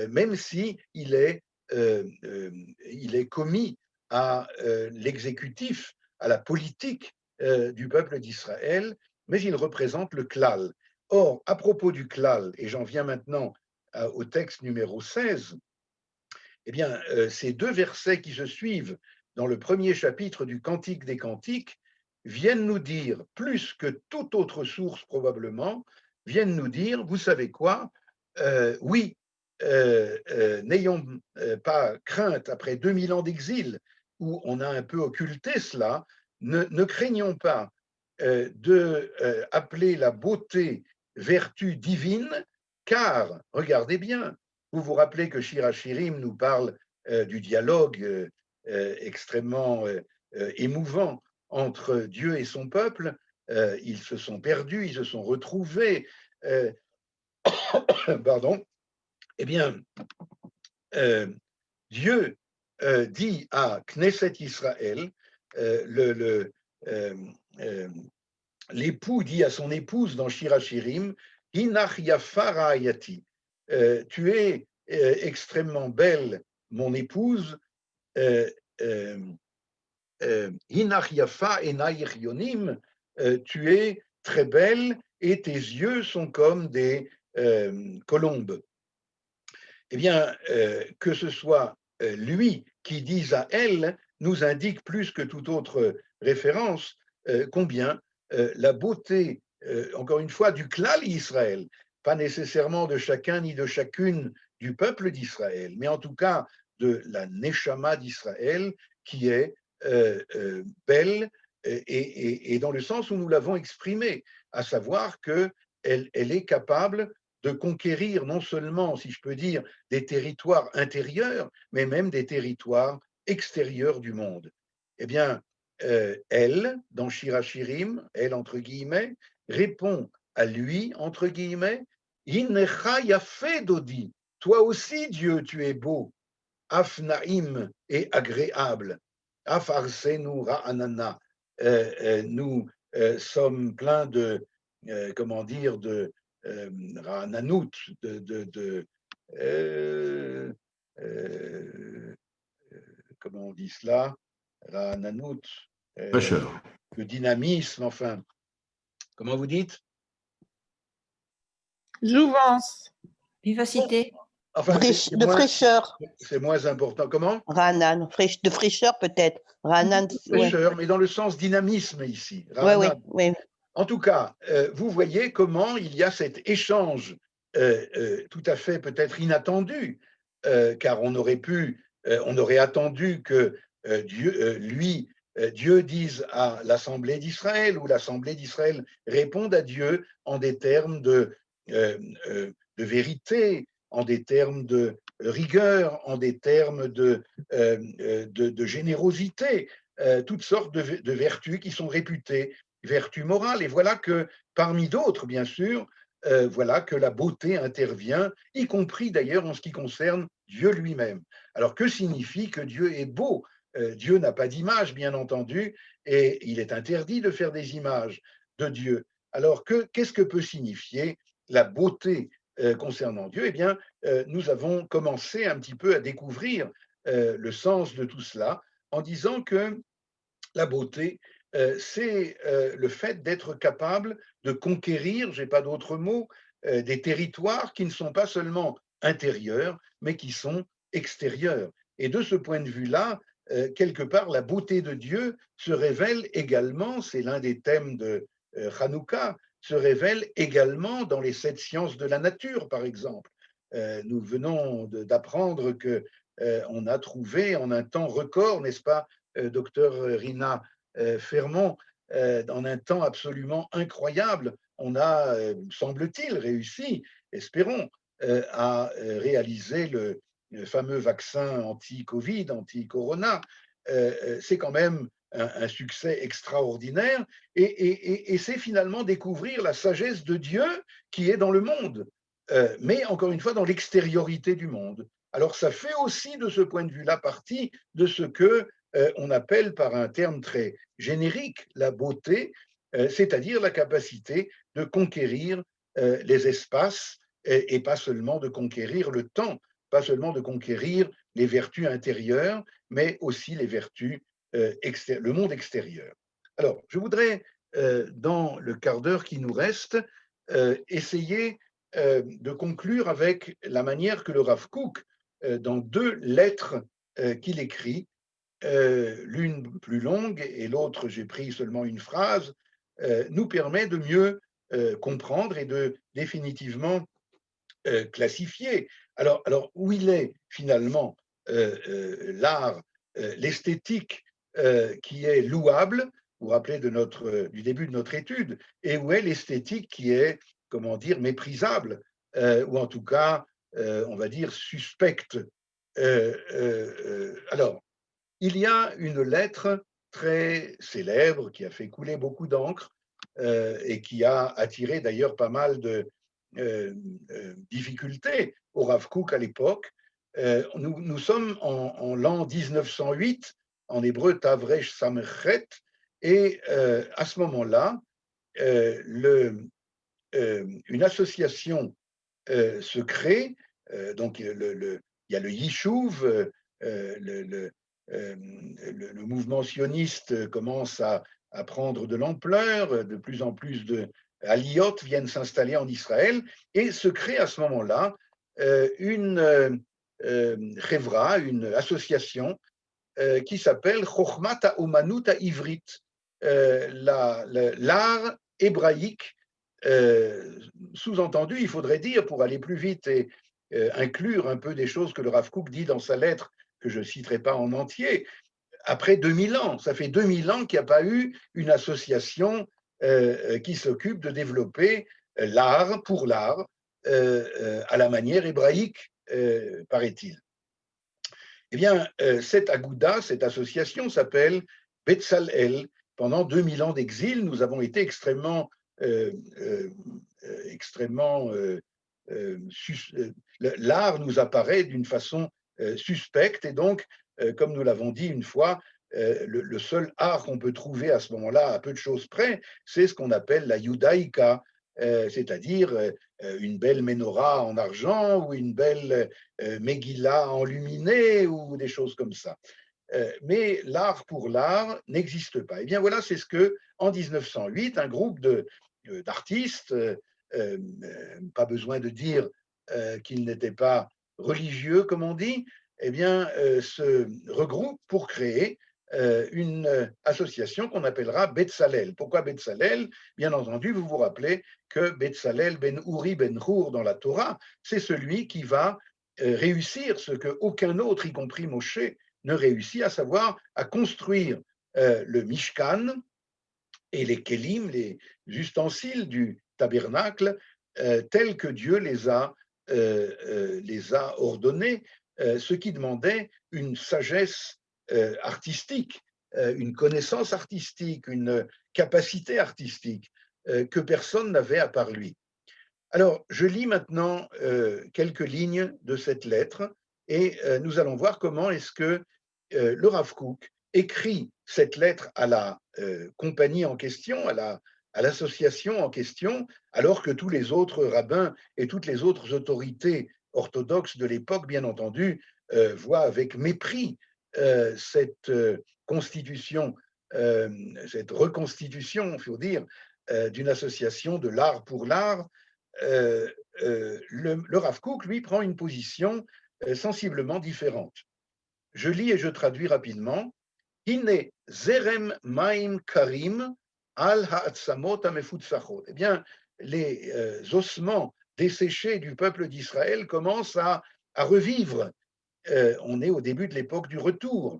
même si il est commis à l'exécutif, à la politique du peuple d'Israël, mais il représente le klal. Or, à propos du klal, et j'en viens maintenant au texte numéro 16, eh bien, ces deux versets qui se suivent dans le premier chapitre du Cantique des Cantiques viennent nous dire, plus que toute autre source probablement, viennent nous dire, vous savez quoi, oui, n'ayons pas crainte après 2000 ans d'exil, où on a un peu occulté cela, ne craignons pas d'appeler la beauté vertu divine, car, regardez bien, vous vous rappelez que Shir HaShirim nous parle du dialogue extrêmement émouvant entre Dieu et son peuple. Ils se sont perdus, ils se sont retrouvés. Pardon. Eh bien, Dieu dit à Knesset Israël, l'époux dit à son épouse dans Shir HaShirim, Hinach yafa ra'ayati, tu es extrêmement belle, mon épouse, Hinach yafa enayich yonim, tu es très belle et tes yeux sont comme des colombes. Eh bien, que ce soit lui qui dise à elle, nous indique plus que toute autre référence combien la beauté, encore une fois, du klal Israël, pas nécessairement de chacun ni de chacune du peuple d'Israël, mais en tout cas de la neshama d'Israël, qui est belle et dans le sens où nous l'avons exprimé, à savoir qu'elle est capable de conquérir non seulement, si je peux dire, des territoires intérieurs, mais même des territoires extérieurs du monde. Eh bien, elle, dans Shir HaShirim, elle, entre guillemets, répond à lui, entre guillemets, Hinnecha yafe dodi, toi aussi, Dieu, tu es beau, af naïm et agréable, af arsenu ra'anana, nous sommes pleins de, comment dire, de ra'ananout, comment on dit cela, ra'ananout, Fraîcheur. de dynamisme, enfin, comment vous dites? Jouvence. Vivacité. Enfin, De fraîcheur. c'est moins important. Comment? Ranan. De fraîcheur peut-être. Ranan. Fraîcheur, mais dans le sens dynamisme ici. Oui, oui. En tout cas, vous voyez comment il y a cet échange tout à fait peut-être inattendu, car on aurait attendu que Dieu dise à l'Assemblée d'Israël, ou l'Assemblée d'Israël réponde à Dieu en des termes de vérité, en des termes de rigueur, en des termes de générosité, toutes sortes de vertus qui sont réputées vertus morales. Et voilà que, parmi d'autres, bien sûr, voilà que la beauté intervient, y compris d'ailleurs en ce qui concerne Dieu lui-même. Alors, que signifie que Dieu est beau? Dieu n'a pas d'image, bien entendu, et il est interdit de faire des images de Dieu. Alors, qu'est-ce que peut signifier la beauté concernant Dieu? Eh bien, nous avons commencé un petit peu à découvrir le sens de tout cela en disant que la beauté, c'est le fait d'être capable de conquérir, je n'ai pas d'autre mot, des territoires qui ne sont pas seulement intérieurs, mais qui sont extérieurs. Et de ce point de vue-là, quelque part, la beauté de Dieu se révèle également, c'est l'un des thèmes de Hanouka, se révèle également dans les 7 sciences de la nature, par exemple. Nous venons d'apprendre qu'on a trouvé en un temps record, n'est-ce pas, docteur Rina Fermont, en un temps absolument incroyable, on a, semble-t-il, réussi, espérons, à réaliser le fameux vaccin anti-Covid, anti-Corona. C'est quand même un succès extraordinaire et c'est finalement découvrir la sagesse de Dieu qui est dans le monde, mais encore une fois dans l'extériorité du monde. Alors ça fait aussi de ce point de vue-là partie de ce que on appelle par un terme très générique la beauté, c'est-à-dire la capacité de conquérir les espaces et pas seulement de conquérir le temps, pas seulement de conquérir les vertus intérieures, mais aussi les vertus le monde extérieur. Alors, je voudrais, dans le quart d'heure qui nous reste, essayer de conclure avec la manière que le Rav Kook, dans 2 lettres qu'il écrit, l'une plus longue et l'autre, j'ai pris seulement une phrase, nous permet de mieux comprendre et de définitivement classifier. Alors, où il est finalement l'art, l'esthétique qui est louable, vous vous rappelez du début de notre étude, et où est l'esthétique qui est, comment dire, méprisable, ou en tout cas, on va dire, suspecte. Alors, il y a une lettre très célèbre qui a fait couler beaucoup d'encre et qui a attiré d'ailleurs pas mal de difficultés au Rav Kook à l'époque. Nous sommes en l'an 1908, en hébreu Tavresh Samechet, et à ce moment-là, une association se crée. Donc, il y a le Yishuv, le mouvement sioniste commence à prendre de l'ampleur, de plus en plus de aliyot viennent s'installer en Israël, et se crée à ce moment-là une chevra, une association qui s'appelle Chochmat HaOmanut HaIvrit, l'art hébraïque. Sous-entendu, il faudrait dire, pour aller plus vite et inclure un peu des choses que le Rav Kook dit dans sa lettre, que je ne citerai pas en entier, après 2000 ans, ça fait 2000 ans qu'il n'y a pas eu une association qui s'occupe de développer l'art pour l'art à la manière hébraïque, paraît-il. Eh bien, cette Agouda, cette association s'appelle Betzalel. Pendant 2000 ans d'exil, nous avons été extrêmement l'art nous apparaît d'une façon suspecte, et donc, comme nous l'avons dit une fois, le seul art qu'on peut trouver à ce moment-là, à peu de choses près, c'est ce qu'on appelle la judaïka, c'est-à-dire une belle menorah en argent ou une belle Megillah enluminée ou des choses comme ça. Mais l'art pour l'art n'existe pas. Et bien voilà, c'est ce que, en 1908, un groupe d'artistes, pas besoin de dire qu'ils n'étaient pas religieux, comme on dit, eh bien, se regroupent pour créer une association qu'on appellera Betzalel. Pourquoi Betzalel? Bien entendu, vous vous rappelez que Betzalel ben Uri ben Hur dans la Torah, c'est celui qui va réussir ce qu'aucun autre, y compris Moshe, ne réussit, à savoir à construire le Mishkan et les Kélim, les ustensiles du tabernacle, tels que Dieu les a ordonnés, ce qui demandait une sagesse artistique, une connaissance artistique, une capacité artistique que personne n'avait à part lui. Alors, je lis maintenant quelques lignes de cette lettre et nous allons voir comment est-ce que le Rav Kook écrit cette lettre à la compagnie en question, à l'association en question, alors que tous les autres rabbins et toutes les autres autorités orthodoxes de l'époque, bien entendu, voient avec mépris cette constitution, cette reconstitution, il faut dire, d'une association de l'art pour l'art. Le Rav Kook, lui, prend une position sensiblement différente. Je lis et je traduis rapidement. Hine zerem maim karim al ha'atzamot hamefutzachot. Eh bien, les ossements desséchés du peuple d'Israël commencent à revivre. On est au début de l'époque du retour.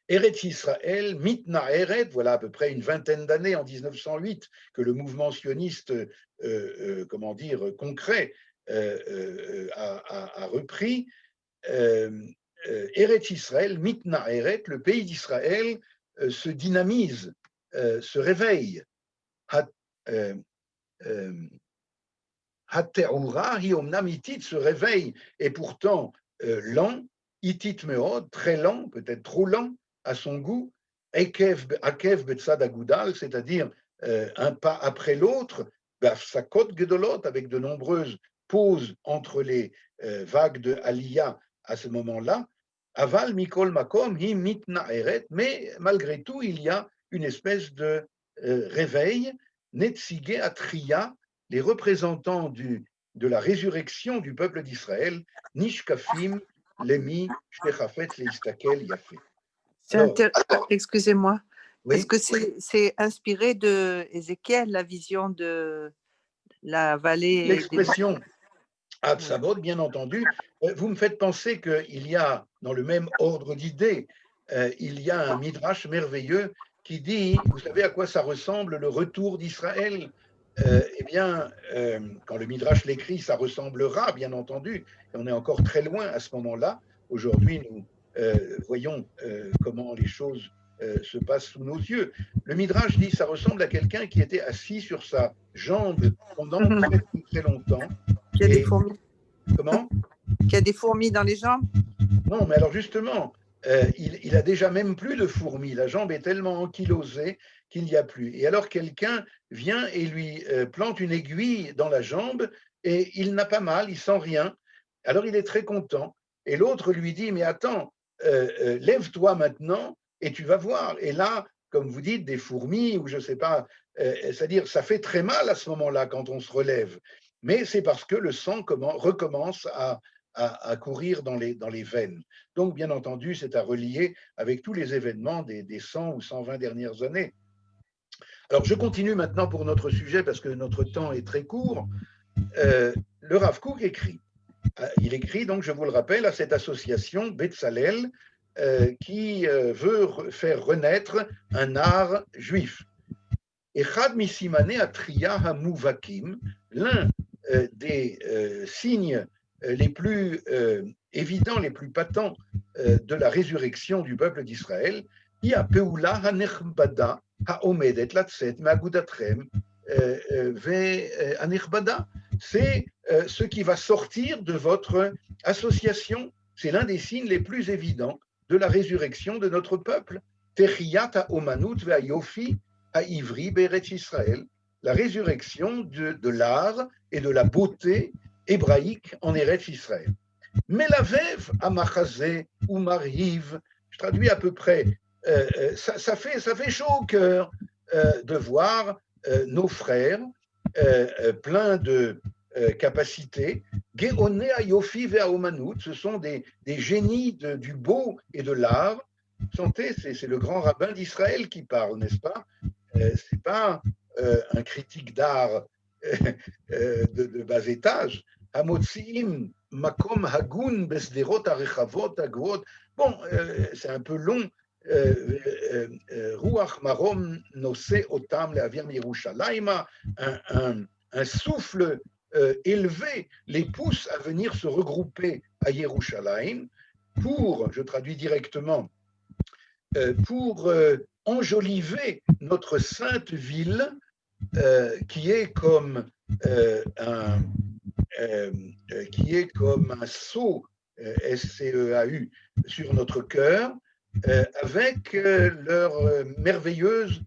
Eretz Israël, mitna Eret, voilà à peu près une vingtaine d'années, en 1908, que le mouvement sioniste, comment dire, concret, a repris. Eretz Israël, mitna Eret, le pays d'Israël se dynamise, se réveille. Hateura, hiomnam itit, se réveille, et pourtant lent, itit meod, très lent, peut-être trop lent. à son goût, Akev Betzad Agoudal, c'est-à-dire un pas après l'autre, Sakot Gedolot, avec de nombreuses pauses entre les vagues de Aliyah à ce moment-là, Aval Mikol Makom, Hi Mitnaeret, mais malgré tout, il y a une espèce de réveil, Netzige Atria, les représentants de la résurrection du peuple d'Israël, Nishkafim, Lemi, Shechafet, Leistakel, Yafé. Alors, Excusez-moi. oui. Est-ce que c'est inspiré de Ézéchiel, la vision de la vallée L'expression Hatzavot, bien entendu, vous me faites penser qu'il y a, dans le même ordre d'idées, il y a un midrash merveilleux qui dit, vous savez à quoi ça ressemble le retour d'Israël? Eh bien, quand le midrash l'écrit, ça ressemblera, bien entendu, et on est encore très loin à ce moment-là. Aujourd'hui, nous voyons comment les choses se passent sous nos yeux. Le midrash dit, ça ressemble à quelqu'un qui était assis sur sa jambe pendant très, très longtemps. Qui a des fourmis. Comment? Qui a des fourmis dans les jambes? Non, mais alors justement, il a déjà même plus de fourmis. La jambe est tellement ankylosée qu'il n'y a plus. Et alors quelqu'un vient et lui plante une aiguille dans la jambe et il n'a pas mal, il sent rien. Alors il est très content. Et l'autre lui dit, mais attends, lève-toi maintenant et tu vas voir. Et là, comme vous dites, des fourmis ou je ne sais pas, c'est-à-dire ça fait très mal à ce moment-là quand on se relève. Mais c'est parce que le sang recommence à courir dans les veines. Donc, bien entendu, c'est à relier avec tous les événements des 100 ou 120 dernières années. Alors, je continue maintenant pour notre sujet parce que notre temps est très court. Le Rav Kook écrit. Il écrit, donc, je vous le rappelle, à cette association Betzalel qui veut faire renaître un art juif. Echad misimane atria hamuvakim, l'un des signes les plus évidents, les plus patents de la résurrection du peuple d'Israël, Peula hanechbada haomedet latset me'agudatrem ve'anechbada. C'est ce qui va sortir de votre association. C'est l'un des signes les plus évidents de la résurrection de notre peuple. Techiyat ha'omanut ve'ayofi ha'ivri be'eretz Israël. La résurrection de l'art et de la beauté hébraïque en Eretz Israël. Melavev amachazé ou marhiv, je traduis à peu près, ça fait chaud au cœur de voir nos frères pleins de capacités. Geoné ayofi ve'aomanut, ce sont des génies du beau et de l'art. Sentez, c'est le grand rabbin d'Israël qui parle, n'est-ce pas? C'est pas un critique d'art de bas étage. Hamotziim makom hagun besderot arechavot agvot. Bon, c'est un peu long. Ruach marom nose otam leavir Yerushalayma. Un souffle élevé les pousse à venir se regrouper à Yerushalayim pour, je traduis directement, pour enjoliver notre sainte ville qui est comme un sceau SCEAU sur notre cœur avec leur merveilleuse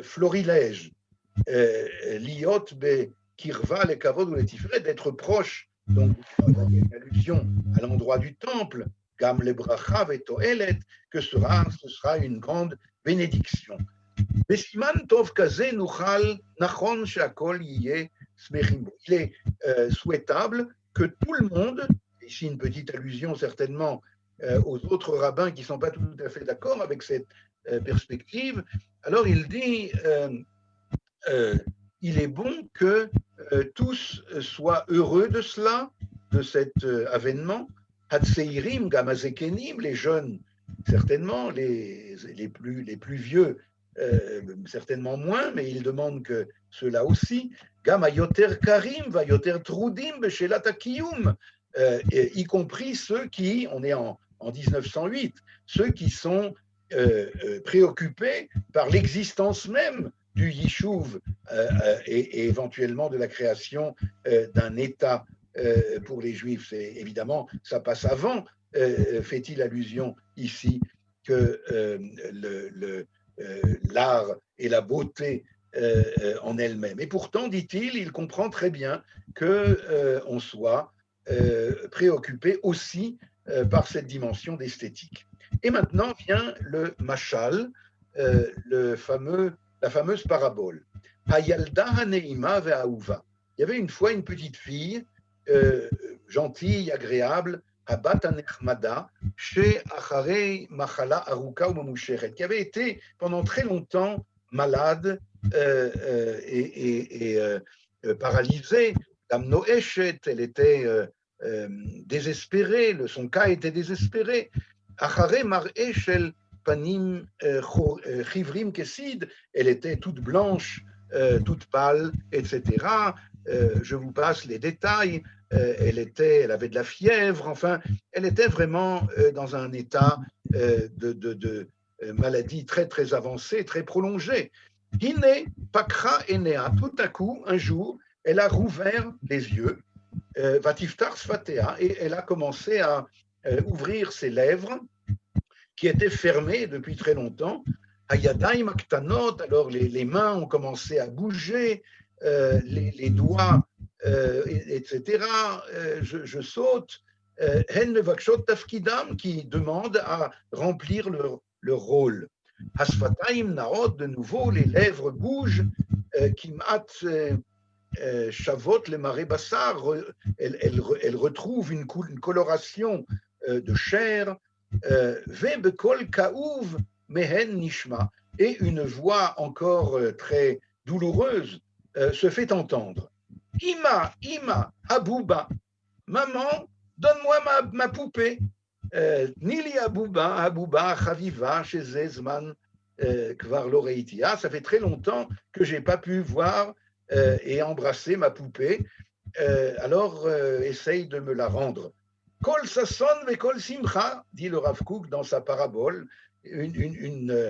florilège liot be kirva le kavod ou le tiferet, d'être proche, donc il y a une allusion à l'endroit du temple, gam le bracha ve toelet, que ce sera une grande bénédiction. Besiman tov kaze nuchal nachon she'akol yiyeh smechim bo. Il est souhaitable que tout le monde, ici une petite allusion certainement aux autres rabbins qui ne sont pas tout à fait d'accord avec cette perspective, alors il dit il est bon que tous soient heureux de cela, de cet avènement. Hatseirim gamazekenim, les jeunes certainement, les plus vieux certainement moins, mais il demande que cela aussi. Gam ayoter karim va yoter trudim beshelat hakiyum, y compris ceux qui, on est en 1908, ceux qui sont préoccupés par l'existence même du Yishuv et éventuellement de la création d'un État pour les Juifs. Et évidemment, ça passe avant, fait-il allusion ici que l'art et la beauté en elle-même. Et pourtant, dit-il, il comprend très bien qu'on soit préoccupé aussi par cette dimension d'esthétique. Et maintenant vient le mashal, la fameuse parabole. Hayalda haneima ve'ahuva. Il y avait une fois une petite fille gentille, agréable, Abat Anechmada, chez Acharei Machala Aruka ou Mamusheret, qui avait été pendant très longtemps malade et paralysée. Dame Noéchet, elle était désespérée, son cas était désespéré. Acharei Mar'e Shel Panim Chivrim Kesid, elle était toute blanche, toute pâle, etc. Je vous passe les détails. Elle avait de la fièvre, enfin, elle était vraiment dans un état de maladie très, très avancé, très prolongé. Hine, Pakra Enea, tout à coup, un jour, elle a rouvert les yeux, Vatiftar Sfatea, et elle a commencé à ouvrir ses lèvres, qui étaient fermées depuis très longtemps. Hayadaim Aktanot, alors les mains ont commencé à bouger, les doigts, etc. Je saute. Hen Mevakshot Tafkidam, qui demande à remplir leur rôle. Hasfataim Naot, de nouveau, les lèvres bougent. Kimat Shavot le Maré Bassar, elle retrouve une coloration de chair. Vebekol Kaouv Mehen Nishma, et une voix encore très douloureuse se fait entendre. Ima, Abouba, maman, donne-moi ma poupée. Nili Abouba, Chaviva, chez Zezman, Kvar Loreitia. Ça fait très longtemps que je n'ai pas pu voir et embrasser ma poupée. Alors, essaye de me la rendre. Kol Sasson ve Kol Simcha, dit le Rav Kook dans sa parabole, une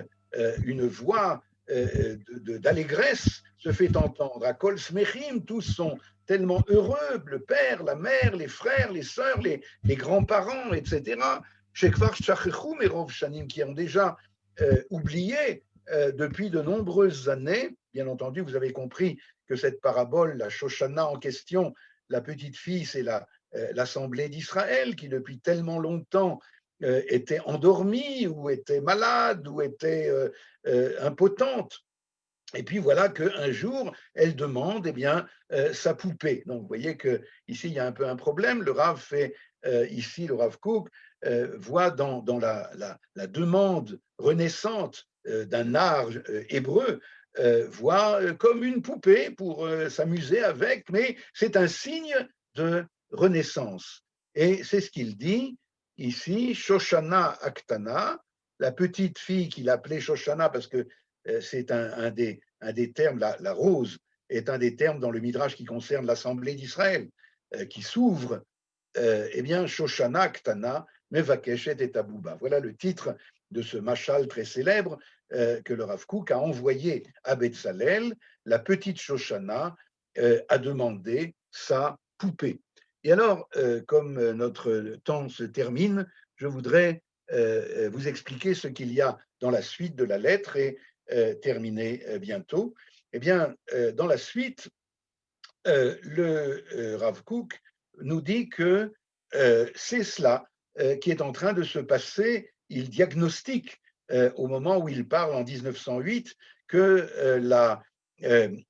voix d'allégresse se fait entendre. À Kol Smechim, tous sont tellement heureux, le père, la mère, les frères, les sœurs, les grands-parents, etc. Shekvar Shachechu Merov Shanim, qui ont déjà oublié depuis de nombreuses années. Bien entendu, vous avez compris que cette parabole, la Shoshana en question, la petite fille, c'est l'Assemblée d'Israël qui depuis tellement longtemps était endormie ou était malade ou était impotente. Et puis voilà qu'un jour, elle demande sa poupée. Donc vous voyez qu'ici, il y a un peu un problème. Le Rav fait, ici, le Rav Kook voit dans la demande renaissante d'un art hébreu, voit comme une poupée pour s'amuser avec, mais c'est un signe de renaissance. Et c'est ce qu'il dit ici, Shoshana Aktana, la petite fille qu'il appelait Shoshana parce que c'est un des termes, la rose est un des termes dans le Midrash qui concerne l'Assemblée d'Israël, qui s'ouvre, Shoshana Ktana, Mevakeshet et Abouba. Voilà le titre de ce mashal très célèbre que le Rav Kook a envoyé à Betzalel. La petite Shoshana a demandé sa poupée. Et alors, comme notre temps se termine, je voudrais vous expliquer ce qu'il y a dans la suite de la lettre et terminer bientôt. Eh bien, dans la suite, le Rav Kook nous dit que c'est cela qui est en train de se passer. Il diagnostique au moment où il parle en 1908 que la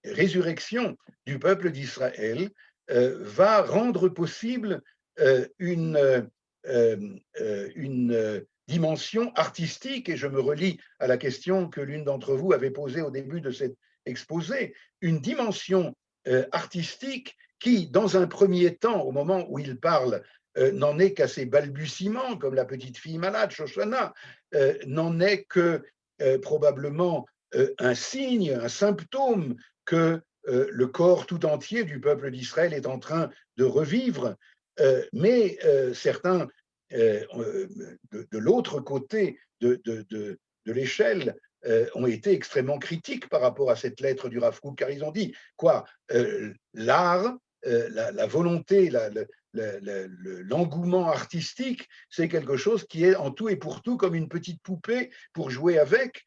résurrection du peuple d'Israël va rendre possible une dimension artistique, et je me relie à la question que l'une d'entre vous avait posée au début de cet exposé, une dimension artistique qui, dans un premier temps, au moment où il parle, n'en est qu'à ses balbutiements, comme la petite fille malade, Shoshana, n'en est que probablement un signe, un symptôme que le corps tout entier du peuple d'Israël est en train de revivre, mais certains, de l'autre côté de l'échelle, ont été extrêmement critiques par rapport à cette lettre du Rav Kook, car ils ont dit quoi, l'art, la volonté, l'engouement artistique, c'est quelque chose qui est en tout et pour tout comme une petite poupée pour jouer avec.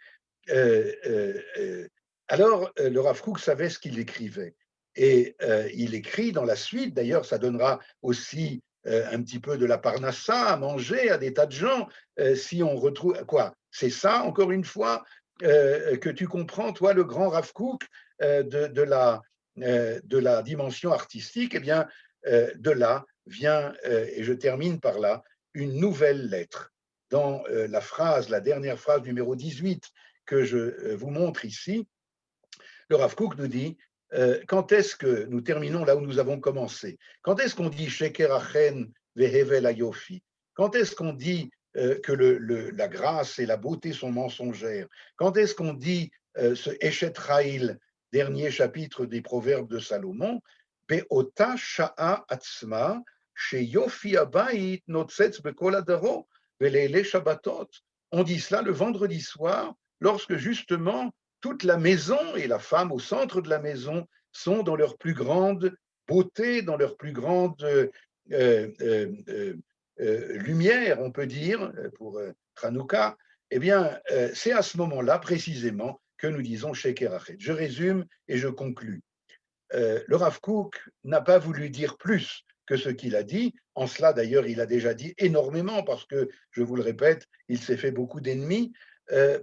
Alors, le Rav Kook savait ce qu'il écrivait. Et il écrit dans la suite, d'ailleurs, ça donnera aussi un petit peu de la parnassa à manger à des tas de gens, si on retrouve… Quoi? C'est ça, encore une fois, que tu comprends, toi, le grand Rav Kook, de la dimension artistique. Eh bien, de là vient, et je termine par là, une nouvelle lettre. Dans la dernière phrase numéro 18 que je vous montre ici, le Rav Kook nous dit quand est-ce que nous terminons là où nous avons commencé? Quand est-ce qu'on dit Sheker Achen vehevel ayofi? Quand est-ce qu'on dit que la grâce et la beauté sont mensongères? Quand est-ce qu'on dit ce Eshet Raïl, dernier chapitre des Proverbes de Salomon, Be'ota sha'a atzma sheyofi abayit notzetz bekol adaro veleile shabbatot. On dit cela le vendredi soir, lorsque justement toute la maison et la femme au centre de la maison sont dans leur plus grande beauté, dans leur plus grande lumière, on peut dire, pour Hanouka. Eh bien, c'est à ce moment-là, précisément, que nous disons Sheker Achet. Je résume et je conclus. Le Rav Kook n'a pas voulu dire plus que ce qu'il a dit. En cela, d'ailleurs, il a déjà dit énormément parce que, je vous le répète, il s'est fait beaucoup d'ennemis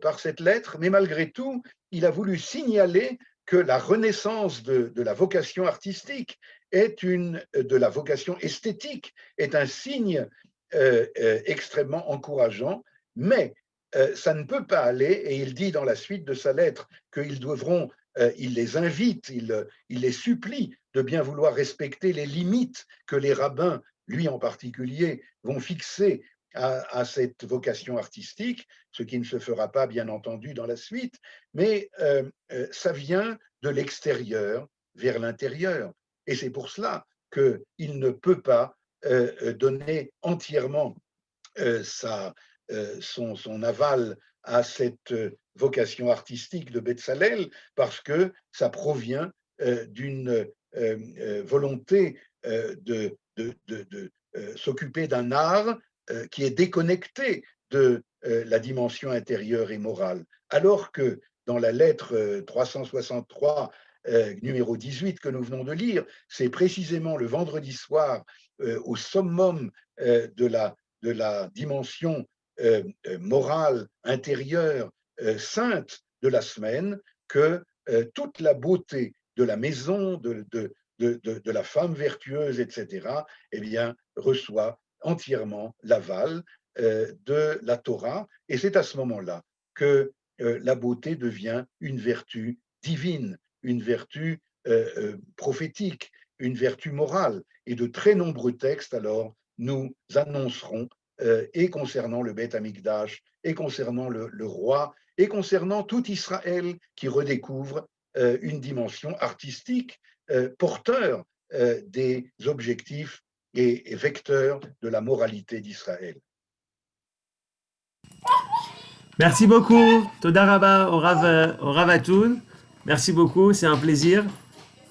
par cette lettre, mais malgré tout, il a voulu signaler que la renaissance de la vocation artistique de la vocation esthétique est un signe extrêmement encourageant, mais ça ne peut pas aller, et il dit dans la suite de sa lettre qu'ils devront, il les invite, il les supplie de bien vouloir respecter les limites que les rabbins, lui en particulier, vont fixer à cette vocation artistique, ce qui ne se fera pas, bien entendu, dans la suite, mais ça vient de l'extérieur vers l'intérieur. Et c'est pour cela qu'il ne peut pas donner entièrement son aval à cette vocation artistique de Betzalel, parce que ça provient d'une volonté de s'occuper d'un art qui est déconnecté de la dimension intérieure et morale. Alors que dans la lettre 363, numéro 18 que nous venons de lire, c'est précisément le vendredi soir, au summum de la dimension morale, intérieure, sainte de la semaine, que toute la beauté de la maison, de la femme vertueuse, etc., eh bien, reçoit entièrement l'aval de la Torah. Et c'est à ce moment-là que la beauté devient une vertu divine, une vertu prophétique, une vertu morale. Et de très nombreux textes, alors, nous annoncerons, et concernant le Beth Amikdash, et concernant le roi, et concernant tout Israël qui redécouvre une dimension artistique porteur des objectifs et vecteur de la moralité d'Israël. Merci beaucoup. Toda Rabba au Rav Atoun. Merci beaucoup, c'est un plaisir.